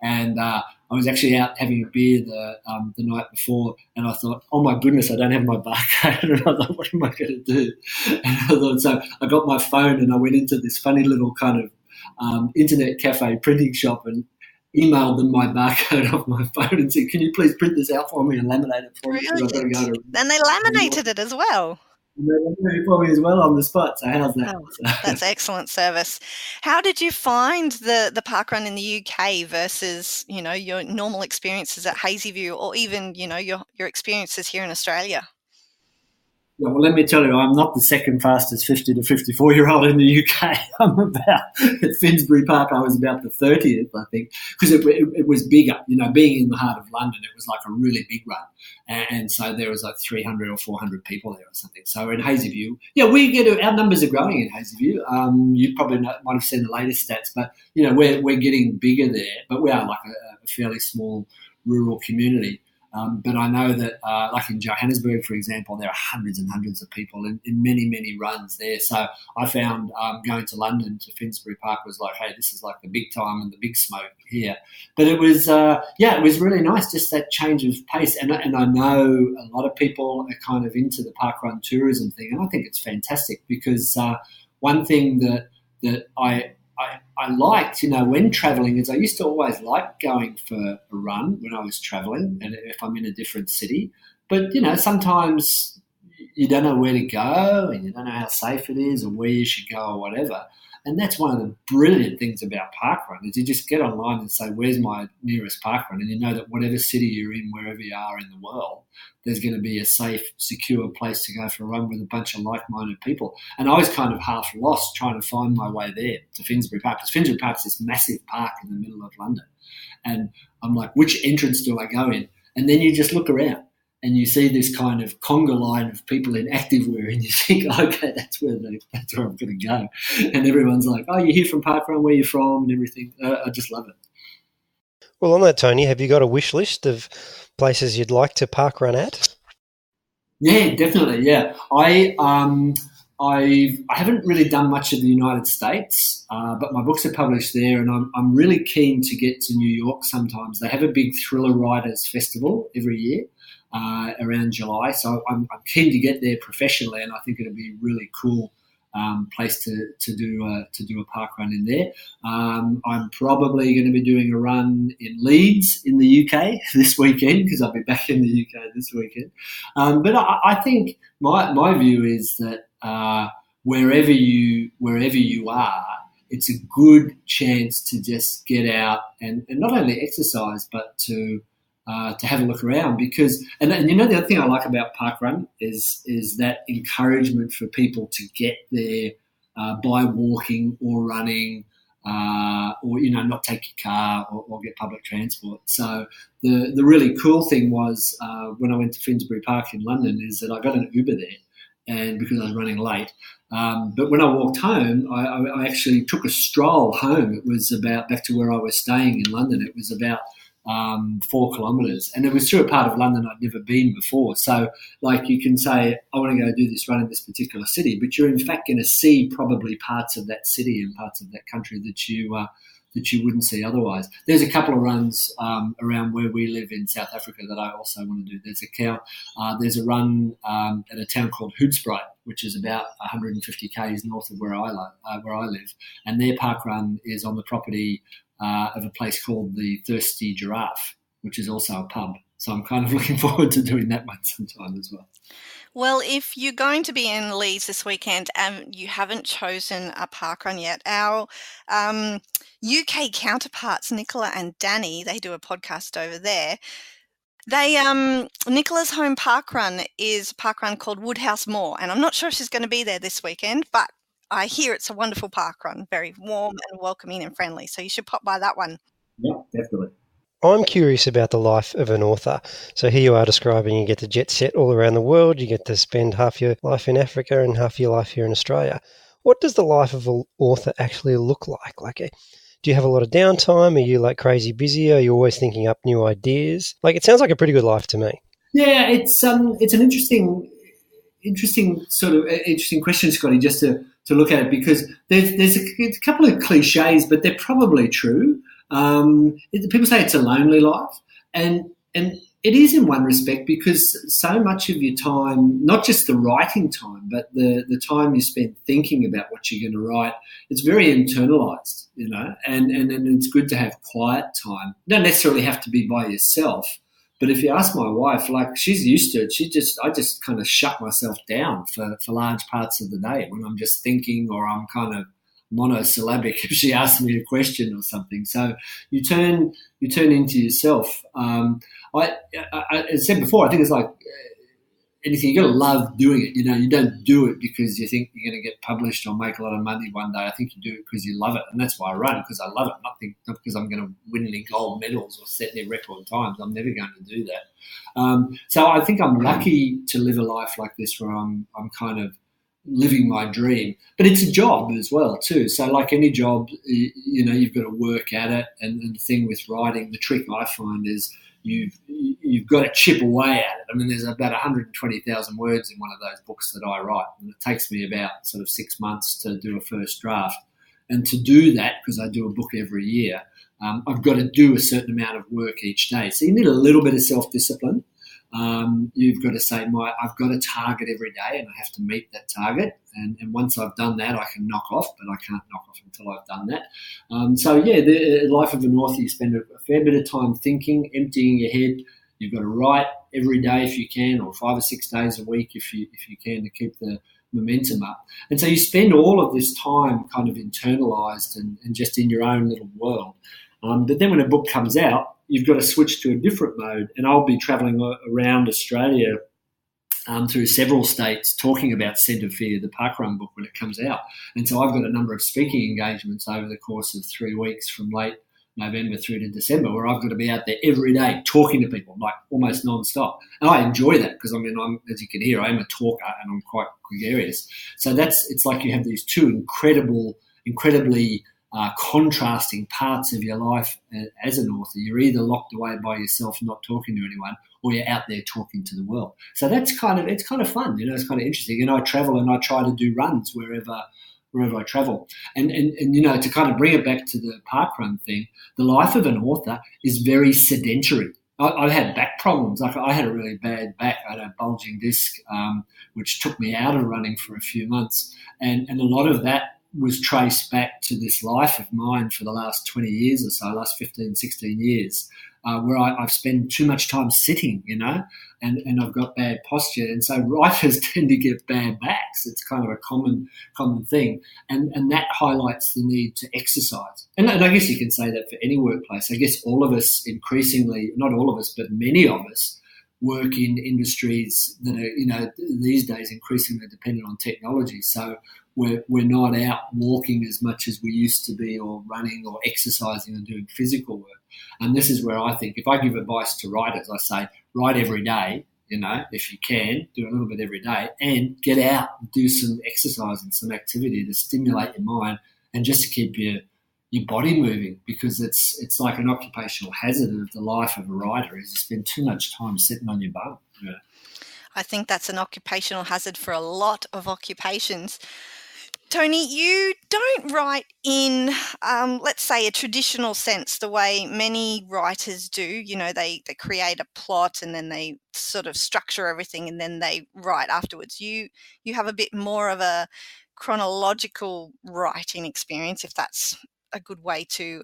And I was actually out having a beer the night before, and I thought, oh my goodness, I don't have my barcode. And I thought, what am I going to do? And I thought, so I got my phone and I went into this funny little kind of internet cafe printing shop and emailed them my barcode off my phone and said, can you please print this out for me and laminate it for me? Brilliant. And they laminated it as well. For me as well on the spot. So how's that? Oh, that's excellent service. How did you find the parkrun in the UK versus, your normal experiences at Hazyview or even, your experiences here in Australia? Yeah, well, let me tell you, I'm not the second fastest 50 to 54-year-old in the UK. I'm about, at Finsbury Park, I was about the 30th, I think, because it was bigger. Being in the heart of London, it was like a really big run. And so there was like 300 or 400 people there or something. So in Hazyview, our numbers are growing in Hazyview. You probably might have seen the latest stats, but, we're getting bigger there, but we are like a fairly small rural community. But I know that, like in Johannesburg, for example, there are hundreds and hundreds of people in many, many runs there. So I found going to London to Finsbury Park was like, hey, this is like the big time and the big smoke here. But it was, it was really nice, just that change of pace. And I know a lot of people are kind of into the parkrun tourism thing, and I think it's fantastic because one thing that I liked, when traveling is I used to always like going for a run when I was traveling and if I'm in a different city. But, sometimes you don't know where to go and you don't know how safe it is or where you should go or whatever. And that's one of the brilliant things about parkrun is you just get online and say, where's my nearest parkrun? And you know that whatever city you're in, wherever you are in the world, there's going to be a safe, secure place to go for a run with a bunch of like-minded people. And I was kind of half lost trying to find my way there to Finsbury Park because Finsbury Park is this massive park in the middle of London. And I'm like, which entrance do I go in? And then you just look around and you see this kind of conga line of people in activewear and you think, okay, that's where I'm going to go. And everyone's like, oh, you're here from Parkrun, where you're from and everything. I just love it. Well, on that, Tony, have you got a wish list of places you'd like to parkrun at? Yeah, definitely. Yeah, I haven't really done much of the United States, but my books are published there, and I'm really keen to get to New York. Sometimes they have a big Thriller Riders Festival every year around July, so I'm keen to get there professionally, and I think it'll be really cool. Place to do a park run in there. I'm probably going to be doing a run in Leeds in the UK this weekend because I'll be back in the UK this weekend. But I think my view is that wherever you are, it's a good chance to just get out and not only exercise but to have a look around because and the other thing I like about parkrun is that encouragement for people to get there by walking or running or not take your car or get public transport. So the really cool thing was when I went to Finsbury Park in London is that I got an Uber there and because I was running late. But when I walked home, I actually took a stroll home. It was about back to where I was staying in London. It was about 4 kilometres, and it was through a part of London I'd never been before. So, like you can say, I want to go do this run in this particular city, but you're in fact going to see probably parts of that city and parts of that country that you wouldn't see otherwise. There's a couple of runs around where we live in South Africa that I also want to do. There's a run at a town called Hoedspruit, which is about 150 k's north of where I live, and their park run is on the property of a place called the Thirsty Giraffe, which is also a pub. So I'm kind of looking forward to doing that one sometime as well. Well, if you're going to be in Leeds this weekend and you haven't chosen a parkrun yet, our UK counterparts, Nicola and Danny, they do a podcast over there. Nicola's home parkrun is a parkrun called Woodhouse Moor, and I'm not sure if she's going to be there this weekend, but I hear it's a wonderful park run, very warm and welcoming and friendly. So you should pop by that one. Yeah, definitely. I'm curious about the life of an author. So here you are describing you get to jet set all around the world, you get to spend half your life in Africa and half your life here in Australia. What does the life of an author actually look like? Do you have a lot of downtime? Are you like crazy busy? Are you always thinking up new ideas? It sounds like a pretty good life to me. Yeah, it's an interesting sort of interesting question, Scotty, just to look at it, because there's a couple of cliches, but they're probably true. People say it's a lonely life, and it is in one respect, because so much of your time, not just the writing time, but the time you spend thinking about what you're going to write, it's very internalized, and it's good to have quiet time. You don't necessarily have to be by yourself. But if you ask my wife, she's used to it. I just kind of shut myself down for large parts of the day when I'm just thinking, or I'm kind of monosyllabic if she asks me a question or something. So you turn into yourself. I said before, I think it's like anything, you got to love doing it. You don't do it because you think you're going to get published or make a lot of money one day. I think you do it because you love it, and that's why I run, because I love it. Not because I'm going to win any gold medals or set any record times. I'm never going to do that. So I think I'm lucky to live a life like this, where I'm kind of living my dream. But it's a job as well too. So like any job, you've got to work at it. And the thing with writing, the trick I find is you've got to chip away at it. I mean, there's about 120,000 words in one of those books that I write, and it takes me about sort of 6 months to do a first draft. And to do that, because I do a book every year, I've got to do a certain amount of work each day. So you need a little bit of self-discipline. You've got to say, I've got a target every day, and I have to meet that target. And once I've done that, I can knock off, but I can't knock off until I've done that. The life of an author, you spend a fair bit of time thinking, emptying your head. You've got to write every day if you can, or 5 or 6 days a week if you can, to keep the momentum up. And so you spend all of this time kind of internalized and just in your own little world. But then when a book comes out, you've got to switch to a different mode. And I'll be travelling around Australia through several states talking about Scent of Fear, the parkrun book, when it comes out. And so I've got a number of speaking engagements over the course of 3 weeks from late November through to December, where I've got to be out there every day talking to people, like almost non-stop. And I enjoy that because, I'm, as you can hear, I am a talker and I'm quite gregarious. So it's like you have these two incredibly contrasting parts of your life as an author. You're either locked away by yourself, not talking to anyone, or you're out there talking to the world. So it's kind of fun, it's kind of interesting. And I travel and I try to do runs wherever I travel. And to kind of bring it back to the parkrun thing, the life of an author is very sedentary. I've had back problems. Like I had a really bad back. I had a bulging disc, which took me out of running for a few months. And a lot of that was traced back to this life of mine for the last 20 years or so, last 15, 16 years, where I've spent too much time sitting, and I've got bad posture. And so writers tend to get bad backs. It's kind of a common thing. And that highlights the need to exercise. And I guess you can say that for any workplace. I guess all of us increasingly, not all of us, but many of us, work in industries that are, these days increasingly dependent on technology. So we're not out walking as much as we used to be, or running or exercising and doing physical work. And this is where I think, if I give advice to writers, I say, write every day, if you can, do a little bit every day, and get out and do some exercise and some activity to stimulate your mind and just to keep your body moving, because it's like an occupational hazard of the life of a writer is you spend too much time sitting on your bum. Yeah. I think that's an occupational hazard for a lot of occupations. Tony, you don't write in, let's say, a traditional sense, the way many writers do. They create a plot and then they sort of structure everything and then they write afterwards. You have a bit more of a chronological writing experience, if that's a good way to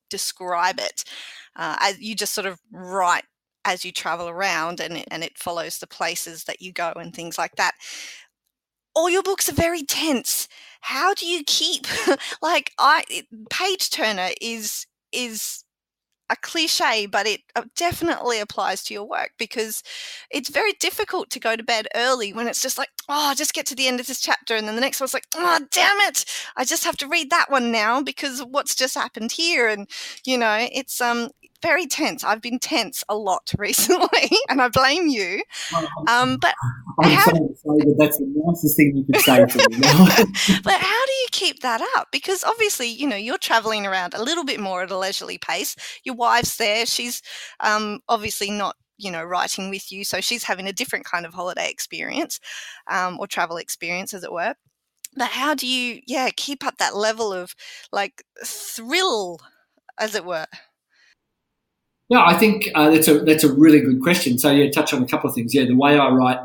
describe it. As you just sort of write as you travel around, and it follows the places that you go and things like that. All your books are very tense. How do you keep page turner is a cliche, but it definitely applies to your work, because it's very difficult to go to bed early when it's just like, oh, just get to the end of this chapter, and then the next one's like, oh, damn it, I just have to read that one now because of what's just happened here. And it's very tense. I've been tense a lot recently, and I blame you. But I'm sorry to say that that's the nicest thing you could say to me. But how do you keep that up? Because obviously, you're traveling around a little bit more at a leisurely pace. Your wife's there. She's obviously not, writing with you. So she's having a different kind of holiday experience, or travel experience, as it were. But how do you, keep up that level of like thrill, as it were? Yeah, I think that's a really good question. So touch on a couple of things. Yeah, the way I write,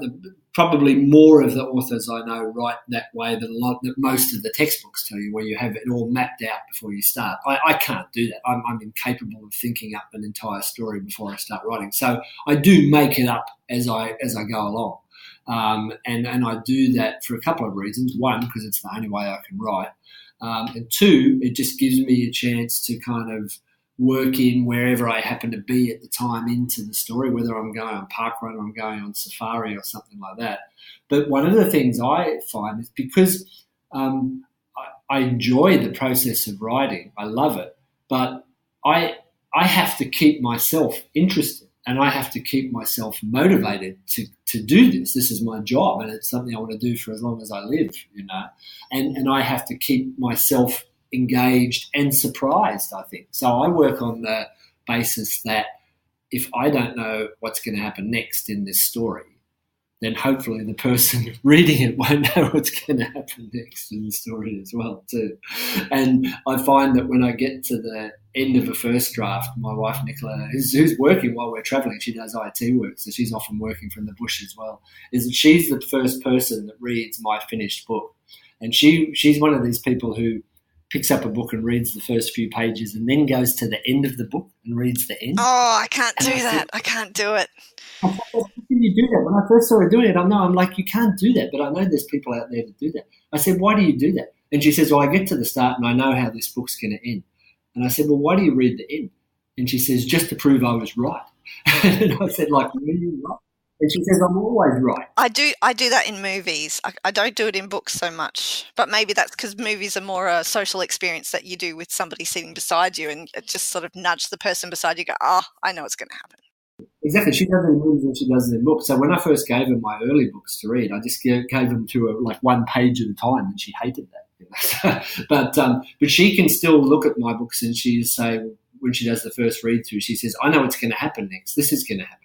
probably more of the authors I know write that way that most of the textbooks tell you, where you have it all mapped out before you start. I can't do that. I'm incapable of thinking up an entire story before I start writing. So I do make it up as I go along, and I do that for a couple of reasons. One, because it's the only way I can write, and two, it just gives me a chance to kind of work in wherever I happen to be at the time into the story, whether I'm going on parkrun or I'm going on safari or something like that. But one of the things I find is because I enjoy the process of writing, I love it, but I have to keep myself interested and I have to keep myself motivated to do this. This is my job and it's something I want to do for as long as I live, and I have to keep myself engaged and surprised, I think. So I work on the basis that if I don't know what's going to happen next in this story, then hopefully the person reading it won't know what's going to happen next in the story as well too. And I find that when I get to the end of a first draft, my wife Nicola, who's working while we're travelling, she does IT work, so she's often working from the bush as well, is that she's the first person that reads my finished book. And she's one of these people who picks up a book and reads the first few pages and then goes to the end of the book and reads the end. Oh, I can't do that. I can't do it. How can you do that? When I first started doing it, I'm like, you can't do that, but I know there's people out there that do that. I said, why do you do that? And she says, well, I get to the start and I know how this book's going to end. And I said, well, why do you read the end? And she says, just to prove I was right. And I said, like, really right? And she says, I'm always right. I do that in movies. I don't do it in books so much. But maybe that's because movies are more a social experience that you do with somebody sitting beside you, and it just sort of nudge the person beside you, go, I know what's going to happen. Exactly. She does it in movies and she does it in books. So when I first gave her my early books to read, I just gave them to her like one page at a time, and she hated that. But she can still look at my books and she say, when she does the first read through, she says, I know what's going to happen next. This is going to happen.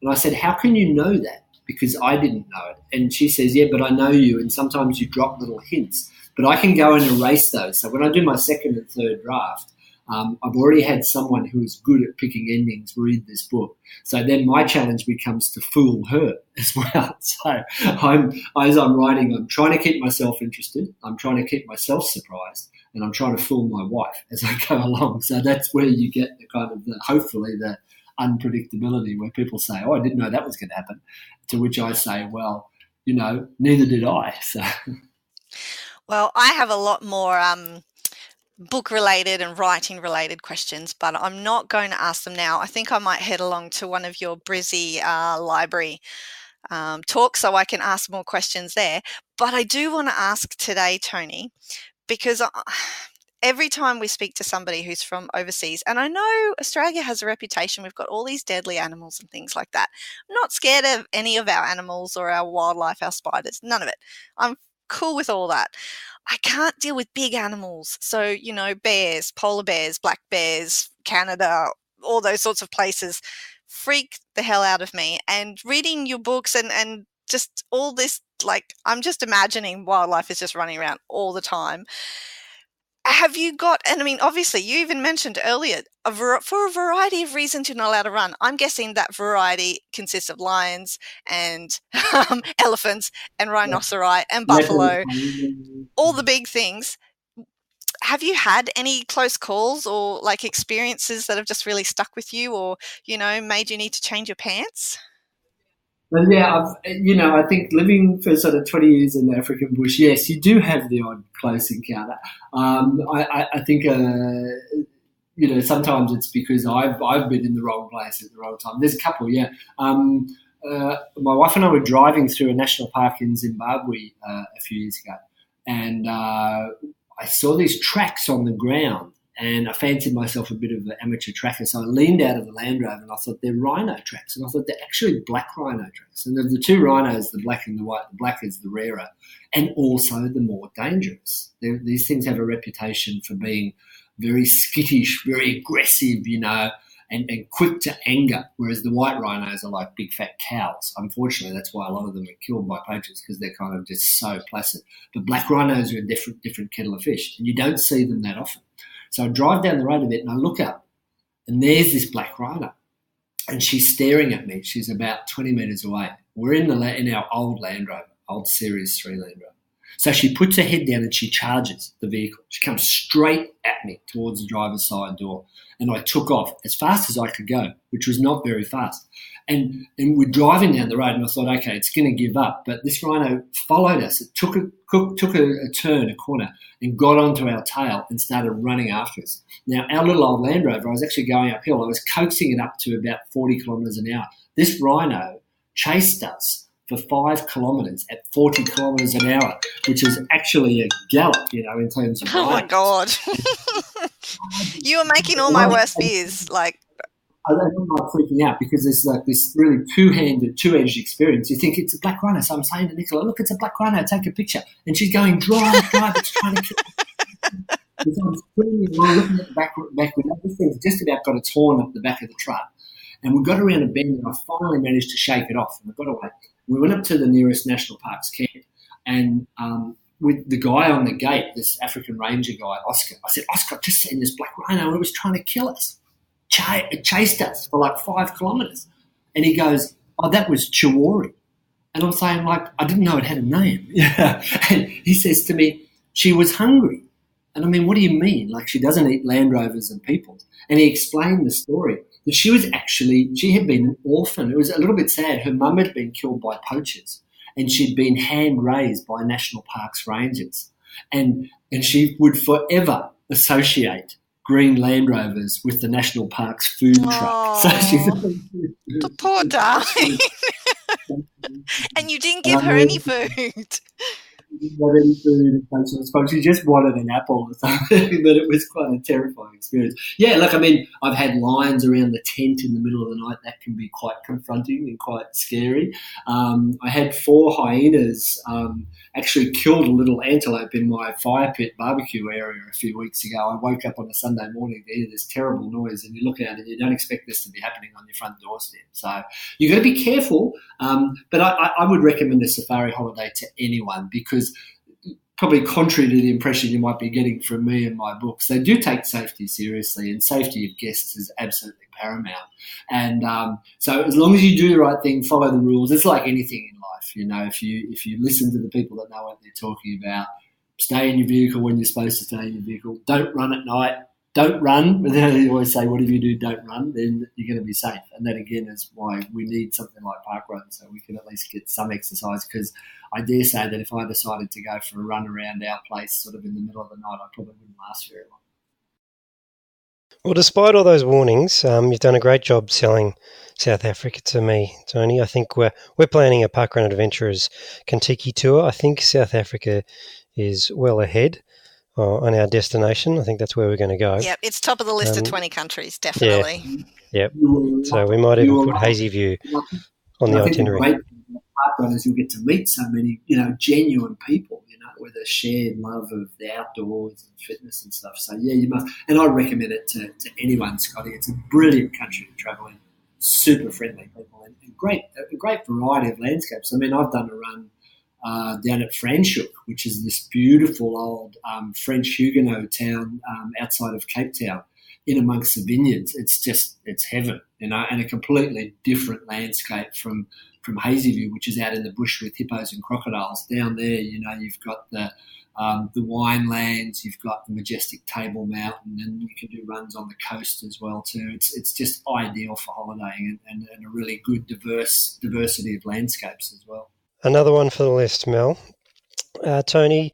And I said, how can you know that? Because I didn't know it. And she says, yeah, but I know you, and sometimes you drop little hints. But I can go and erase those. So when I do my second and third draft, I've already had someone who is good at picking endings read this book. So then my challenge becomes to fool her as well. So as I'm writing, I'm trying to keep myself interested. I'm trying to keep myself surprised. And I'm trying to fool my wife as I go along. So that's where you get the kind of hopefully the unpredictability, where people say, I didn't know that was going to happen, to which I say, well, neither did I. So, well, I have a lot more book related and writing related questions, but I'm not going to ask them now. I think I might head along to one of your Brizzy library talks so I can ask more questions there. But I do want to ask today, Tony, because every time we speak to somebody who's from overseas, and I know Australia has a reputation, we've got all these deadly animals and things like that. I'm not scared of any of our animals or our wildlife, our spiders, none of it. I'm cool with all that. I can't deal with big animals. So, bears, polar bears, black bears, Canada, all those sorts of places freak the hell out of me. And reading your books and just all this, like, I'm just imagining wildlife is just running around all the time. Have you got, and I mean, obviously, you even mentioned earlier, for a variety of reasons you're not allowed to run. I'm guessing that variety consists of lions and elephants and rhinoceri and buffalo, all the big things. Have you had any close calls or like experiences that have just really stuck with you, or, made you need to change your pants? Well, yeah, I think living for sort of 20 years in the African bush, yes, you do have the odd close encounter. I think sometimes it's because I've been in the wrong place at the wrong time. There's a couple, yeah. My wife and I were driving through a national park in Zimbabwe a few years ago, and I saw these tracks on the ground, and I fancied myself a bit of an amateur tracker, so I leaned out of the Land Rover and I thought they're rhino tracks, and I thought they're actually black rhino tracks. And of the two rhinos, the black and the white, the black is the rarer and also the more dangerous. These things have a reputation for being very skittish, very aggressive, and quick to anger, whereas the white rhinos are like big fat cows. Unfortunately, that's why a lot of them are killed by poachers, because they're kind of just so placid. But black rhinos are a different kettle of fish, and you don't see them that often. So I drive down the road a bit and I look up, and there's this black rhino, and she's staring at me. She's about 20 metres away. We're in our old Land Rover, old Series 3 Land Rover. So she puts her head down and she charges the vehicle. She comes straight at me towards the driver's side door. And I took off as fast as I could go, which was not very fast. And we're driving down the road, and I thought, okay, it's going to give up. But this rhino followed us. It took a turn, a corner, and got onto our tail and started running after us. Now, our little old Land Rover, I was actually going uphill. I was coaxing it up to about 40 kilometres an hour. This rhino chased us for 5 kilometres at 40 kilometres an hour, which is actually a gallop, in terms of Oh, my God. You were making all my worst fears. Like, I don't know, I'm freaking out because there's like this really two-edged experience. You think it's a black rhino. So I'm saying to Nicola, look, it's a black rhino, take a picture. And she's going, drive, it's trying to kill me. So I'm screaming, I'm looking at the back window. This thing's just about got its horn up the back of the truck. And we got around a bend, and I finally managed to shake it off, and I got away. We went up to the nearest national parks camp, and with the guy on the gate, this African ranger guy, Oscar, I said, Oscar, I've just seen this black rhino. It was trying to kill us. It chased us for like 5 kilometres. And he goes, oh, that was Chihuahua. And I'm saying, like, I didn't know it had a name. Yeah. And he says to me, she was hungry. And I mean, what do you mean? Like, she doesn't eat Land Rovers and people. And he explained the story that she had been an orphan. It was a little bit sad. Her mum had been killed by poachers, and she'd been hand-raised by National Parks rangers. And she would forever associate green Land Rovers with the National Parks food truck. So the poor darling. And you didn't give her any food. Any food and she just wanted an apple or something, but it was quite a terrifying experience. Yeah, look, I mean, I've had lions around the tent in the middle of the night. That can be quite confronting and quite scary. I had 4 hyenas actually killed a little antelope in my fire pit barbecue area a few weeks ago. I woke up on a Sunday morning to hear this terrible noise, and you look out and you don't expect this to be happening on your front doorstep. So you've got to be careful, but I would recommend a safari holiday to anyone, because probably contrary to the impression you might be getting from me and my books, they do take safety seriously, and safety of guests is absolutely paramount. And so as long as you do the right thing, follow the rules, it's like anything in life. If you listen to the people that know what they're talking about, stay in your vehicle when you're supposed to stay in your vehicle, don't run at night, don't run. But then they always say, whatever you do, don't run, then you're going to be safe. And that, again, is why we need something like parkrun, so we can at least get some exercise, because I dare say that if I decided to go for a run around our place sort of in the middle of the night, I probably wouldn't last very long. Well, despite all those warnings, you've done a great job selling South Africa to me, Tony. I think we're planning a Parkrun Adventures Kentucky tour. I think South Africa is well ahead on our destination. I think that's where we're going to go. Yep, it's top of the list of 20 countries, definitely. Yeah. Yep. So we might even put Hazyview on the itinerary. Parkrun is you'll get to meet so many, genuine people, with a shared love of the outdoors and fitness and stuff. So, yeah, you must. And I recommend it to anyone, Scotty. It's a brilliant country to travel in, super friendly people, and a great variety of landscapes. I mean, I've done a run down at Franschhoek, which is this beautiful old French Huguenot town outside of Cape Town, in amongst the vineyards. It's heaven, and a completely different landscape from Hazyview, which is out in the bush with hippos and crocodiles. Down there, you've got the wine lands, you've got the majestic Table Mountain, and you can do runs on the coast as well too. It's just ideal for holidaying, and a really good diversity of landscapes as well. Another one for the list, Mel. Tony,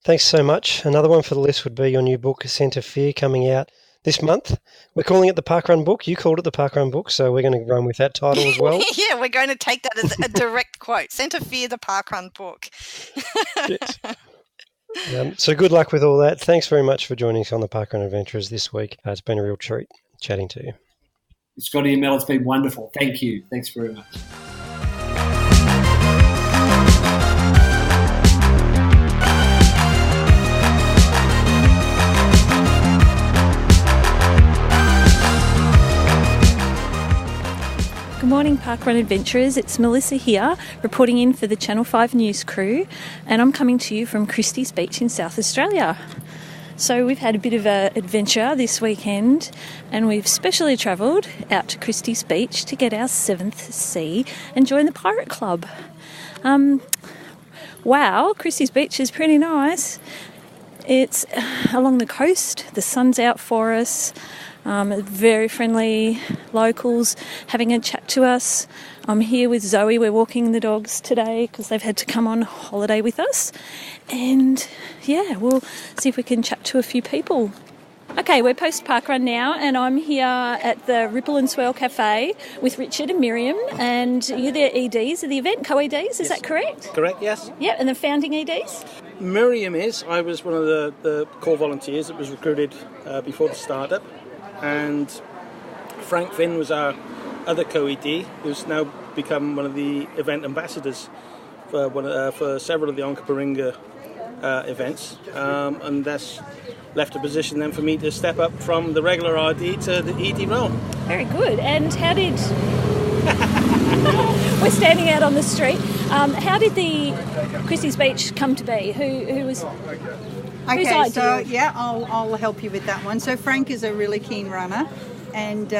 thanks so much. Another one for the list would be your new book, Scent of Fear, coming out this month. We're calling it the Parkrun Book. You called it the Parkrun Book, so we're going to run with that title as well. Yeah, we're going to take that as a direct quote. Centre Fear, the Parkrun Book. Yes. So good luck with all that. Thanks very much for joining us on the Parkrun Adventures this week. It's been a real treat chatting to you. Scotty and Mel, it's been wonderful. Thank you. Thanks very much. Good morning, Parkrun Adventurers. It's Melissa here, reporting in for the Channel 5 News crew, and I'm coming to you from Christie's Beach in South Australia. So we've had a bit of an adventure this weekend, and we've specially travelled out to Christie's Beach to get our 7th sea and join the Pirate Club. Wow, Christie's Beach is pretty nice. It's along the coast, the sun's out for us. Very friendly locals having a chat to us. I'm here with Zoe. We're walking the dogs today because they've had to come on holiday with us. And yeah, we'll see if we can chat to a few people. Okay, we're post parkrun now, and I'm here at the Ripple and Swirl Cafe with Richard and Miriam, and you're the EDs of the event, co-EDs, is that correct? Correct, yes. Yeah, and the founding EDs? Miriam is. I was one of the core volunteers that was recruited before the startup, and Frank Finn was our other co-ED, who's now become one of the event ambassadors for several of the Onkaparinga events, and that's left a position then for me to step up from the regular RD to the ED role. Very good. And how did... We're standing out on the street. How did the Christie's Beach come to be? Who was... Okay, whose idea? so yeah, I'll help you with that one. So Frank is a really keen runner, and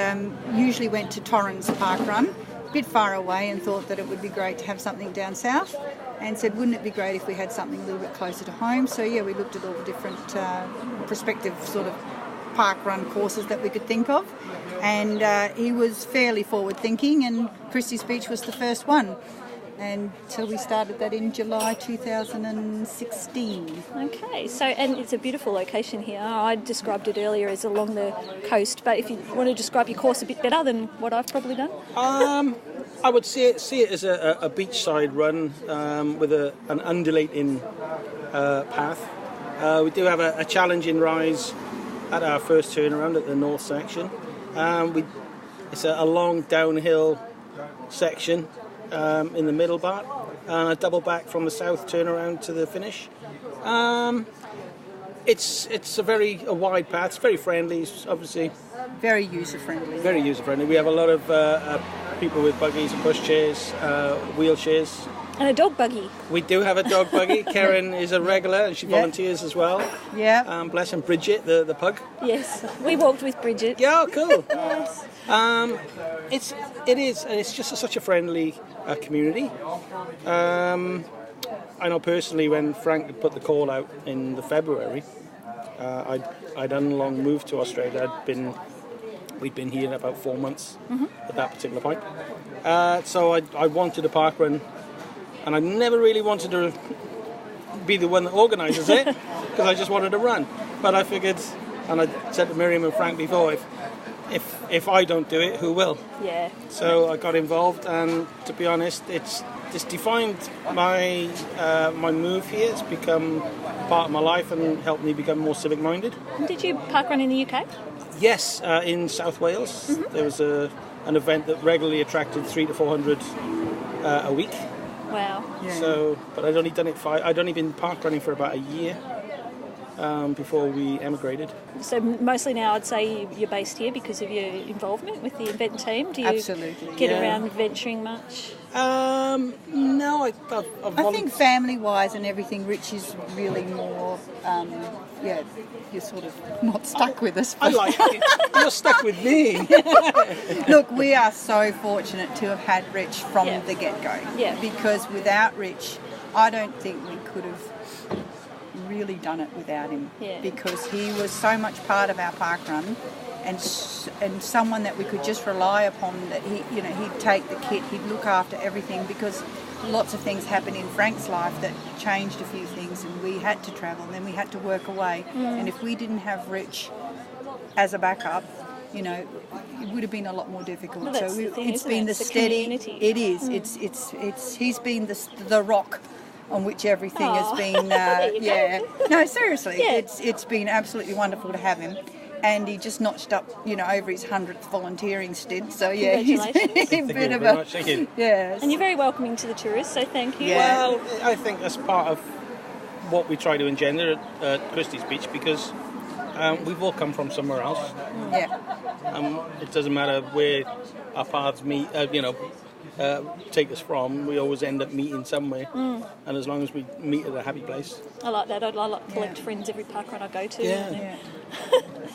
usually went to Torrens Parkrun, a bit far away, and thought that it would be great to have something down south, and said, wouldn't it be great if we had something a little bit closer to home? So yeah, we looked at all the different prospective sort of parkrun courses that we could think of, and he was fairly forward thinking, and Christie's Beach was the first one. And so we started that in July 2016. Okay, so, and it's a beautiful location here. I described it earlier as along the coast, but if you want to describe your course a bit better than what I've probably done? I would see it as a beachside run with an undulating path. We do have a challenging rise at our first turnaround at the north section. It's a long downhill section in the middle part, and a double back from the south turnaround to the finish. It's a wide path. It's very friendly, obviously. Very user-friendly. Very user-friendly. We have a lot of people with buggies and pushchairs, wheelchairs. And a dog buggy. We do have a dog buggy. Karen is a regular, and she volunteers as well. Yeah. Bless him. Bridget, the pug. Yes, we walked with Bridget. Yeah, cool. Yes. It is, and it's just such a friendly community. I know personally when Frank put the call out in the February, I'd unlong moved to Australia. We'd been here about 4 months at that particular point. So I wanted a parkrun, and I never really wanted to be the one that organises it, because I just wanted to run. But I figured, and I said to Miriam and Frank before, if I don't do it, who will? Yeah. So I got involved, and to be honest, it's defined my my move here. It's become part of my life and helped me become more civic-minded. Did you parkrun in the UK? Yes, in South Wales. There was an event that regularly attracted 300 to 400 a week. Wow. Yeah. So, but I'd only done it I'd only been parkrunning for about a year before we emigrated. So mostly now I'd say you're based here because of your involvement with the event team. Do you Absolutely, get yeah. around venturing much? No, I think family-wise and everything, Rich is really more, you're sort of not stuck with us. I like it. You're stuck with me. Look, we are so fortunate to have had Rich from the get-go. Yeah. Because without Rich, I don't think we could have really done it without him. Yeah. Because he was so much part of our parkrun, and someone that we could just rely upon, that he'd take the kit, he'd look after everything, because lots of things happened in Frank's life that changed a few things, and we had to travel and then we had to work away. And if we didn't have Rich, as a backup, you know, it would have been a lot more difficult. Well, that's so the thing, it's isn't been it? the It's the steady. community. It is. It's. He's been the rock on which everything has Aw. been. There you go. Yeah. No, seriously, Yeah. it's been absolutely wonderful to have him. And he just notched up, you know, over his 100th volunteering stint. So yeah, he's Congratulations. been a Thank bit you of very a much. Thank you. yes. And you're very welcoming to the tourists, so thank you. Yeah. Well, I think that's part of what we try to engender at Christie's Beach, because we've all come from somewhere else. Yeah. It doesn't matter where our paths meet, take us from. We always end up meeting somewhere, and as long as we meet at a happy place. I like that. I like to collect friends every parkrun I go to. Yeah. Yeah.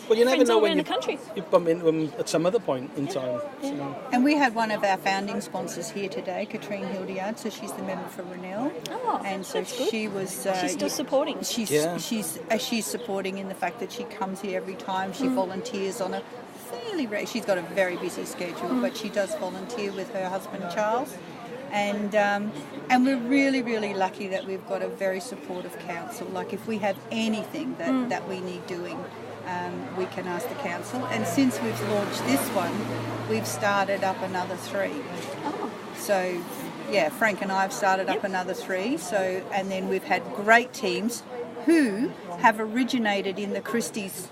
Well, you never Friends know all when around you, the country. you bump into them at some other point in time. So. And we had one of our founding sponsors here today, Katrine Hildyard, so she's the member for Renell. Oh, and so that's good. she was. She's still supporting. She's supporting in the fact that she comes here every time. She volunteers on a fairly. She's got a very busy schedule, but she does volunteer with her husband Charles. And we're really, really lucky that we've got a very supportive council. Like if we have anything that we need doing, we can ask the council. And since we've launched this one, we've started up another 3. Oh. So, yeah, Frank and I have started up another 3. So, and then we've had great teams who have originated in the Christie's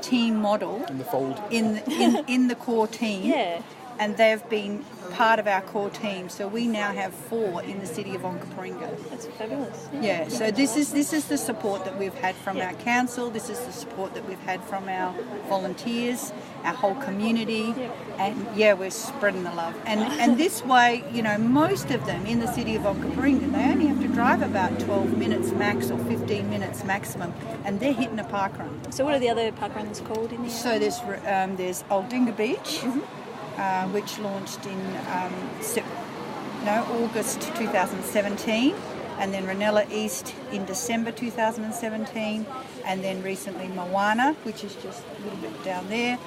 team model In the fold. in the core team. Yeah. And they've been part of our core team. So we now have 4 in the city of Onkaparinga. That's fabulous. Yeah. So this is the support that we've had from our council. This is the support that we've had from our volunteers, our whole community, and we're spreading the love. And this way, you know, most of them in the city of Onkaparinga, they only have to drive about 12 minutes max or 15 minutes maximum, and they're hitting a parkrun. So what are the other parkruns called in the area? So there's Aldinga Beach. Which launched in August 2017, and then Ranella East in December 2017, and then recently Moana, which is just a little bit down there.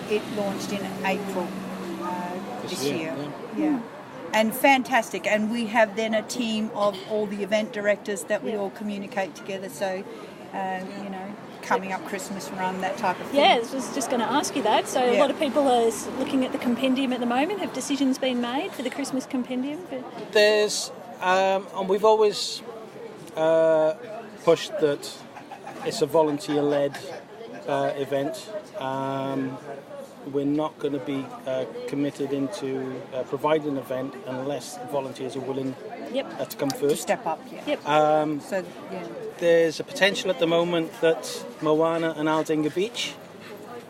It launched in April this year. Yeah. And fantastic. And we have then a team of all the event directors that we all communicate together. So, you know, coming up Christmas run, that type of thing. Yeah, I was just going to ask you that. So a lot of people are looking at the compendium at the moment. Have decisions been made for the Christmas compendium? There's, and we've always pushed that it's a volunteer-led event. We're not going to be committed into providing an event unless volunteers are willing to come first. Step up, There's a potential at the moment that Moana and Aldinga Beach,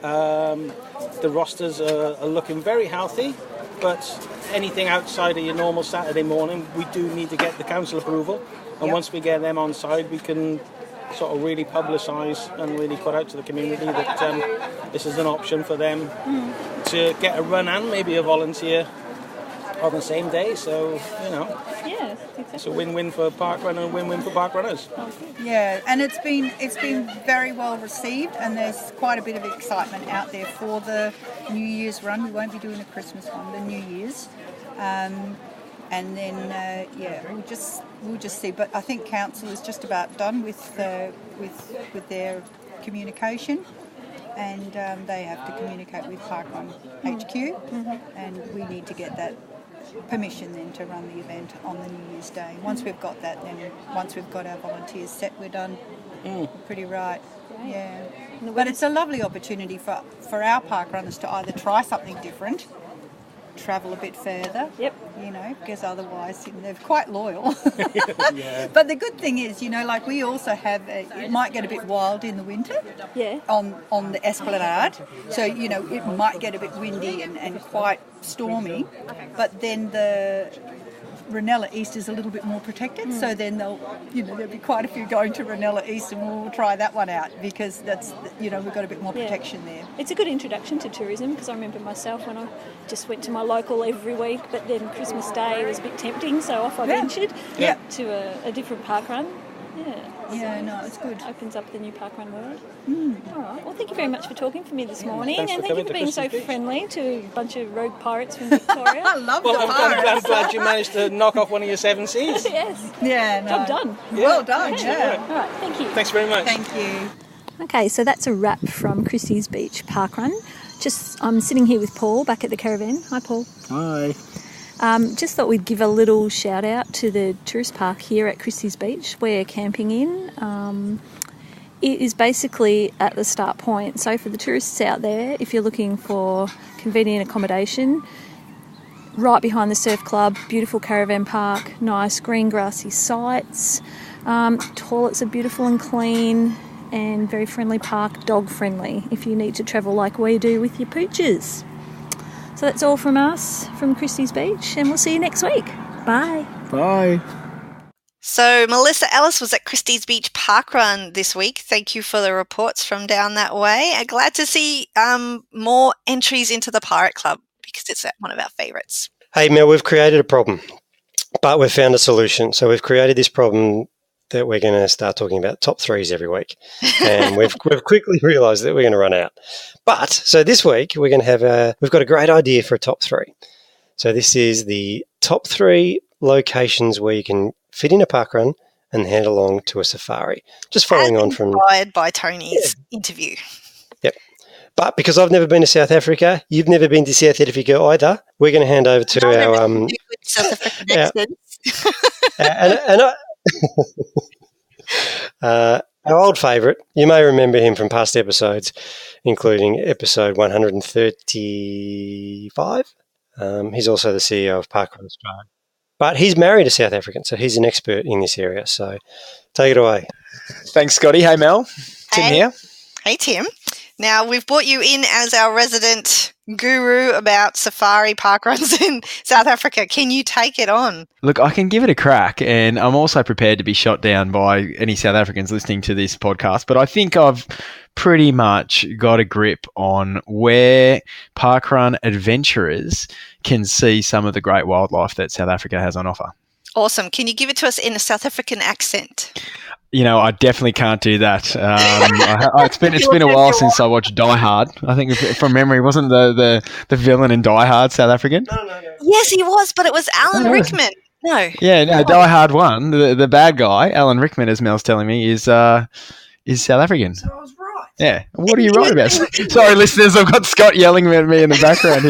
the rosters are looking very healthy, but anything outside of your normal Saturday morning, we do need to get the council approval. And once we get them on side, we can sort of really publicise and really put out to the community that this is an option for them to get a run and maybe a volunteer on the same day. So, you know, exactly. It's a win-win for parkrun and a win-win for parkrunners. Yeah, and it's been very well received, and there's quite a bit of excitement out there for the New Year's run. We won't be doing a Christmas one, the New Year's. And then we'll just see. But I think council is just about done with their communication, and they have to communicate with Parkrun HQ, and we need to get that permission then to run the event on the New Year's Day. Once we've got that, then once we've got our volunteers set, we're done. We're pretty right. Yeah. But it's a lovely opportunity for our parkrunners to either try something different, travel a bit further, you know, because otherwise they're quite loyal. But the good thing is, you know, like we also have, it might get a bit wild in the winter on the esplanade. So, you know, it might get a bit windy and quite stormy, but then the Ranella East is a little bit more protected, so then there'll be quite a few going to Ranella East, and we'll try that one out because that's, you know, we've got a bit more protection there. It's a good introduction to tourism, because I remember myself when I just went to my local every week, but then Christmas Day was a bit tempting, so off I ventured to a different parkrun. Yeah, no, it's good. Opens up the new parkrun world. All right. Well, thank you very much for talking to me this morning, Thanks and for thank you coming for to being so Christie's Beach. friendly to a bunch of rogue pirates from Victoria. I love Well, the pirates. I'm glad you managed to knock off one of your 7 Cs. Yes. Yeah, no. Job done. Well done, All right. Thank you. Thanks very much. Thank you. Okay, so that's a wrap from Christie's Beach Parkrun. I'm sitting here with Paul back at the caravan. Hi, Paul. Hi. Just thought we'd give a little shout out to the tourist park here at Christie's Beach we're camping in. It is basically at the start point. So for the tourists out there, if you're looking for convenient accommodation, right behind the surf club, beautiful caravan park, nice green grassy sites. Toilets are beautiful and clean, and very friendly park, dog friendly if you need to travel like we do with your pooches. So that's all from us from Christie's Beach, and we'll see you next week. Bye. Bye. So Melissa Ellis was at Christie's Beach Parkrun this week. Thank you for the reports from down that way. I'm glad to see more entries into the Pirate Club because it's one of our favourites. Hey, Mel, we've created a problem, but we've found a solution. So we've created this problem that we're going to start talking about top threes every week. And we've quickly realised that we're going to run out. But so this week we're going to have we've got a great idea for a top three. So this is the top 3 locations where you can fit in a parkrun and head along to a safari. Just following on from inspired by Tony's interview. Yep. But because I've never been to South Africa, you've never been to South Africa either, we're going to hand over to our South African accents. Our old favourite. You may remember him from past episodes, including episode 135. He's also the CEO of Parkrun Australia. But he's married a South African, so he's an expert in this area. So take it away. Thanks, Scotty. Hey, Mel. Tim here. Hey, Tim. Now, we've brought you in as our resident guru about safari parkruns in South Africa. Can you take it on? Look, I can give it a crack, and I'm also prepared to be shot down by any South Africans listening to this podcast, but I think I've pretty much got a grip on where parkrun adventurers can see some of the great wildlife that South Africa has on offer. Awesome. Can you give it to us in a South African accent? You know, I definitely can't do that. It's been a while since I watched Die Hard. I think from memory, wasn't the villain in Die Hard South African? No. Yes, he was, but it was Alan Rickman. No. Yeah, no, Die Hard 1, the bad guy, Alan Rickman, as Mel's telling me, is South African. So I was right. Yeah. What are you right about? Sorry, listeners, I've got Scott yelling at me in the background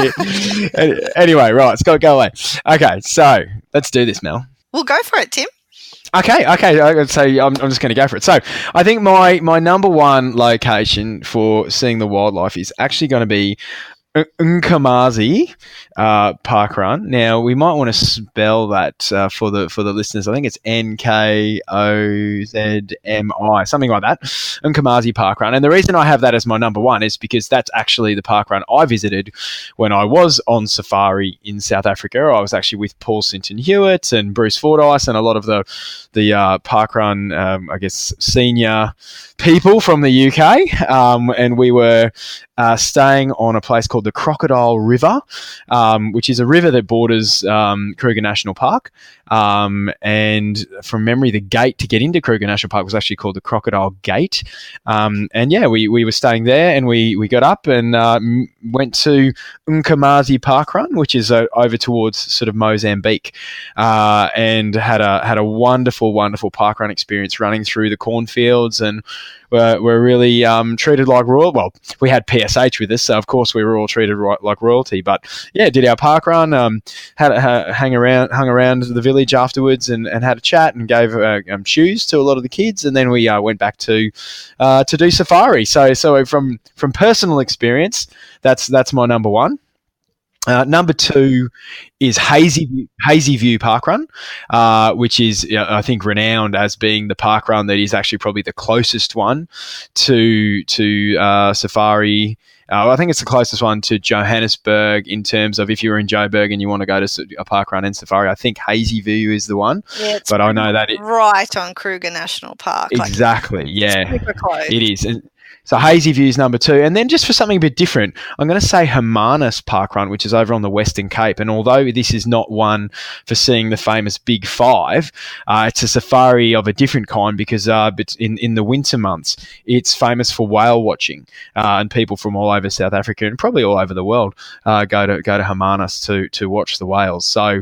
here. Anyway, right, Scott, go away. Okay, so let's do this, Mel. We'll go for it, Tim. Okay. So I'm just going to go for it. So I think my number one location for seeing the wildlife is actually going to be Nkomazi Parkrun. Now we might want to spell that for the listeners. I think it's Nkozmi, something like that. Nkomazi Parkrun. And the reason I have that as my number one is because that's actually the parkrun I visited when I was on safari in South Africa. I was actually with Paul Sinton Hewitt and Bruce Fordyce and a lot of the parkrun, I guess, senior people from the UK, and we were staying on a place called the Crocodile River, which is a river that borders Kruger National Park. And from memory, the gate to get into Kruger National Park was actually called the Crocodile Gate. And yeah, we were staying there, and we got up and went to Nkomazi Parkrun, which is over towards sort of Mozambique, and had a wonderful parkrun experience running through the cornfields, and we're really treated like royal. Well, we had PSH with us, so of course we were all treated like royalty. But yeah, did our parkrun, hung around the village afterwards, and had a chat and gave shoes to a lot of the kids, and then we went back to do safari. So from personal experience, that's my number one. Number two is Hazyview Parkrun, which is, I think, renowned as being the parkrun that is actually probably the closest one to safari. I think it's the closest one to Johannesburg in terms of if you're in Joburg and you want to go to a parkrun and safari. I think Hazyview is the one. Yeah, but I know that right on Kruger National Park. Exactly. Yeah, super close. It is. And So Hazyview is number 2. And then just for something a bit different, I'm going to say Hermanus Parkrun, which is over on the Western Cape. And although this is not one for seeing the famous Big Five, it's a safari of a different kind because in the winter months, it's famous for whale watching. And people from all over South Africa and probably all over the world go to Hermanus to watch the whales. So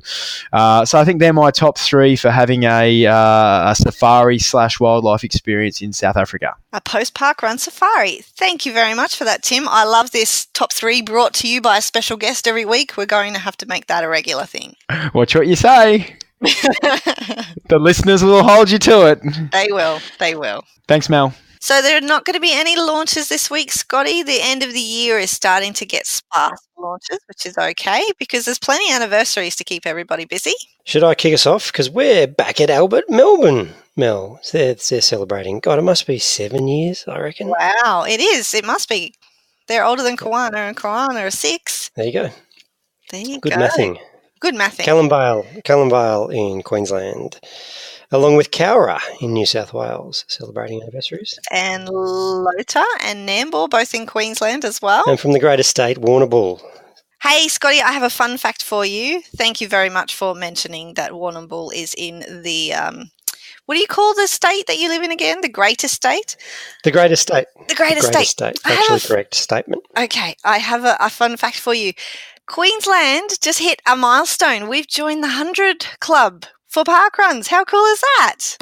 I think they're my top 3 for having a safari/wildlife experience in South Africa. A post-parkrun safari. Thank you very much for that, Tim. I love this top 3 brought to you by a special guest every week. We're going to have to make that a regular thing. Watch what you say. The listeners will hold you to it. They will. They will. Thanks, Mel. So there are not going to be any launches this week, Scotty. The end of the year is starting to get sparse for launches, which is okay because there's plenty of anniversaries to keep everybody busy. Should I kick us off? Because we're back at Albert, Melbourne, Mel. They're celebrating. God, it must be 7 years, I reckon. Wow, it is. It must be. They're older than Kawana, and Kawana are 6. There you go. There you Good go. mathing. Good mathing. Callanvale in Queensland, along with Cowra in New South Wales, celebrating anniversaries. And Lota and Nambour, both in Queensland as well. And from the great estate, Warrnambool. Hey, Scotty, I have a fun fact for you. Thank you very much for mentioning that Warrnambool is in the, what do you call the state that you live in again? The Great Estate? The great estate. The Great Estate. Actually, correct statement. Okay, I have a fun fact for you. Queensland just hit a milestone. We've joined the 100 Club for parkruns. How cool is that?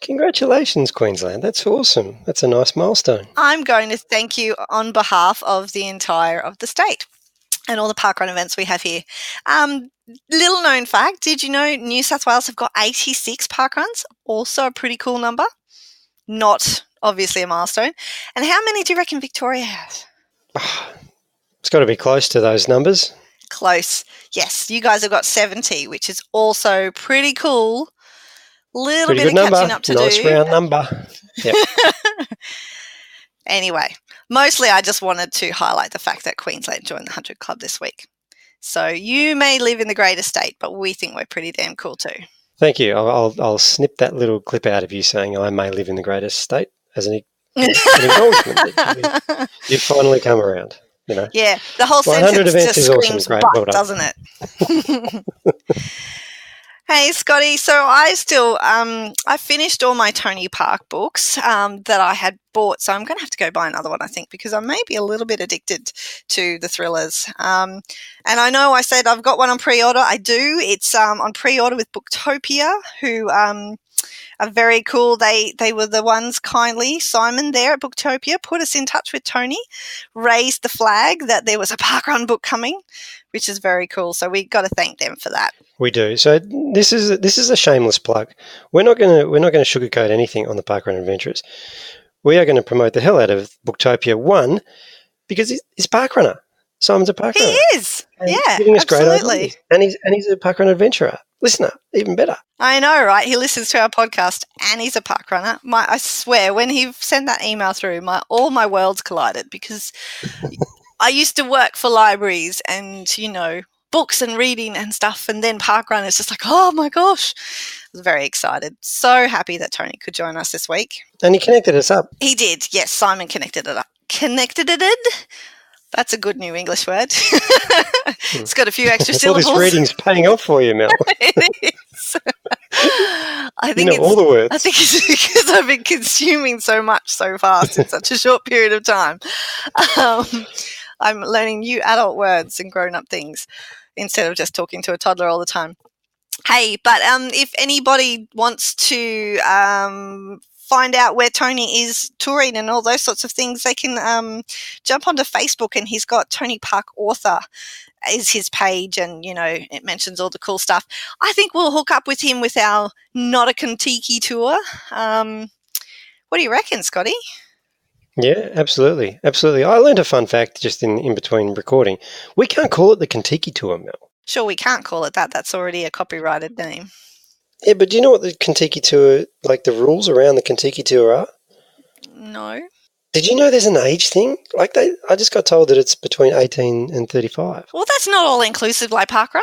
Congratulations, Queensland. That's awesome. That's a nice milestone. I'm going to thank you on behalf of the entire of the state and all the parkrun events we have here. Little known fact, did you know New South Wales have got 86 parkruns? Also a pretty cool number. Not obviously a milestone. And how many do you reckon Victoria has? It's got to be close to those numbers. Close. Yes, you guys have got 70, which is also pretty cool. Little Pretty bit good of catching number. up to Nice do. round number. Yep. Anyway, mostly I just wanted to highlight the fact that Queensland joined the 100 Club this week. So you may live in the Great Estate, but we think we're pretty damn cool too. Thank you. I'll snip that little clip out of you saying I may live in the Great Estate as an acknowledgement. You've finally come around. You know. Yeah, the whole 100 sentence events just is screams awesome. Great. butt, Well done. doesn't it? Hey, Scotty. So I finished all my Tony Park books that I had bought. So I'm going to have to go buy another one, I think, because I may be a little bit addicted to the thrillers. And I know I said I've got one on pre-order. I do. It's on pre-order with Booktopia, who are very cool. They were the ones kindly, Simon there at Booktopia, put us in touch with Tony, raised the flag that there was a parkrun book coming, which is very cool. So we got to thank them for that. We do. So this is a shameless plug. We're not going to sugarcoat anything on the Parkrun Adventures. We are going to promote the hell out of Booktopia 1 because he's a parkrunner. Simon's a parkrunner. He is. And Yeah, giving us great absolutely. ideas. And he's a parkrun adventurer. Listener, even better. I know, right? He listens to our podcast and he's a parkrunner. I swear, when he sent that email through, all my worlds collided because I used to work for libraries and, books and reading and stuff, and then parkrun is just like, oh my gosh. I was very excited. So happy that Tony could join us this week. And he connected us up. He did. Yes, Simon connected it up. Connected it? That's a good new English word. It's got a few extra syllables. All this reading's paying off for you, Mel. It is. I think all the words. I think it's because I've been consuming so much so fast in such a short period of time. I'm learning new adult words and grown-up things instead of just talking to a toddler all the time. Hey, but if anybody wants to find out where Tony is touring and all those sorts of things, they can jump onto Facebook, and he's got Tony Park Author is his page, and it mentions all the cool stuff. I think we'll hook up with him with our Not a Kentucky tour. What do you reckon, Scotty? Yeah, absolutely. I learned a fun fact just in between recording. We can't call it the Kentucky tour, Mel. Sure, we can't call it that. That's already a copyrighted name. Yeah, but do you know what the Kentucky tour, like the rules around the Kentucky tour are? No. Did you know there's an age thing? I just got told that it's between 18 and 35. Well, that's not all inclusive like parkrun.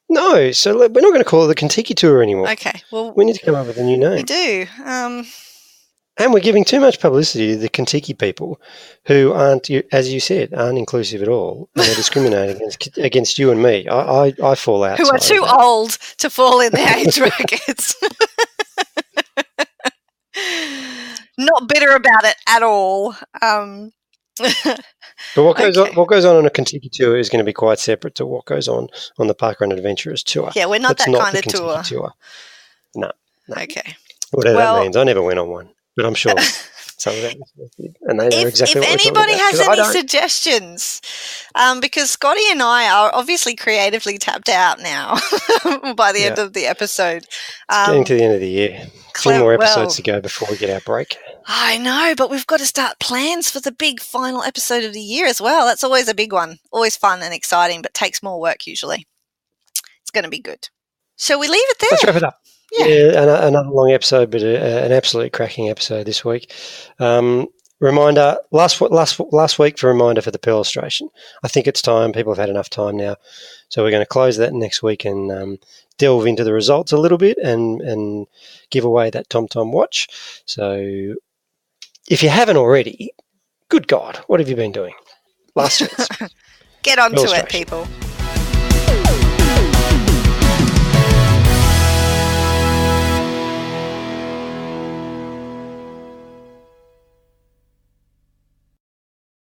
No, so we're not going to call it the Kentucky tour anymore. Okay, well, We need to come up with a new name. we do. And we're giving too much publicity to the Kentucky people who aren't, as you said, aren't inclusive at all, and are discriminating against you and me. I fall outside. Who are too old to fall in the age brackets. Not bitter about it at all. But what goes on a Kentucky tour is going to be quite separate to what goes on the Parkrun Adventurers tour. Yeah, we're not That's that not kind the of Kentucky tour. No. Okay. Whatever that means. I never went on one, but I'm sure some of them did. And they know exactly if what we're talking anybody about. has any suggestions, because Scotty and I are obviously creatively tapped out now by the end of the episode. It's getting to the end of the year. A few more episodes to go before we get our break. I know, but we've got to start plans for the big final episode of the year as well. That's always a big one. Always fun and exciting, but takes more work usually. It's going to be good. Shall we leave it there? Let's wrap it up. Yeah, another long episode, but an absolute cracking episode this week. Reminder, last week for a reminder for the Pearl illustration. I think it's time. People have had enough time now. So we're going to close that next week and delve into the results a little bit and give away that TomTom watch. So if you haven't already, good God, what have you been doing? Last chance. Get onto it, people.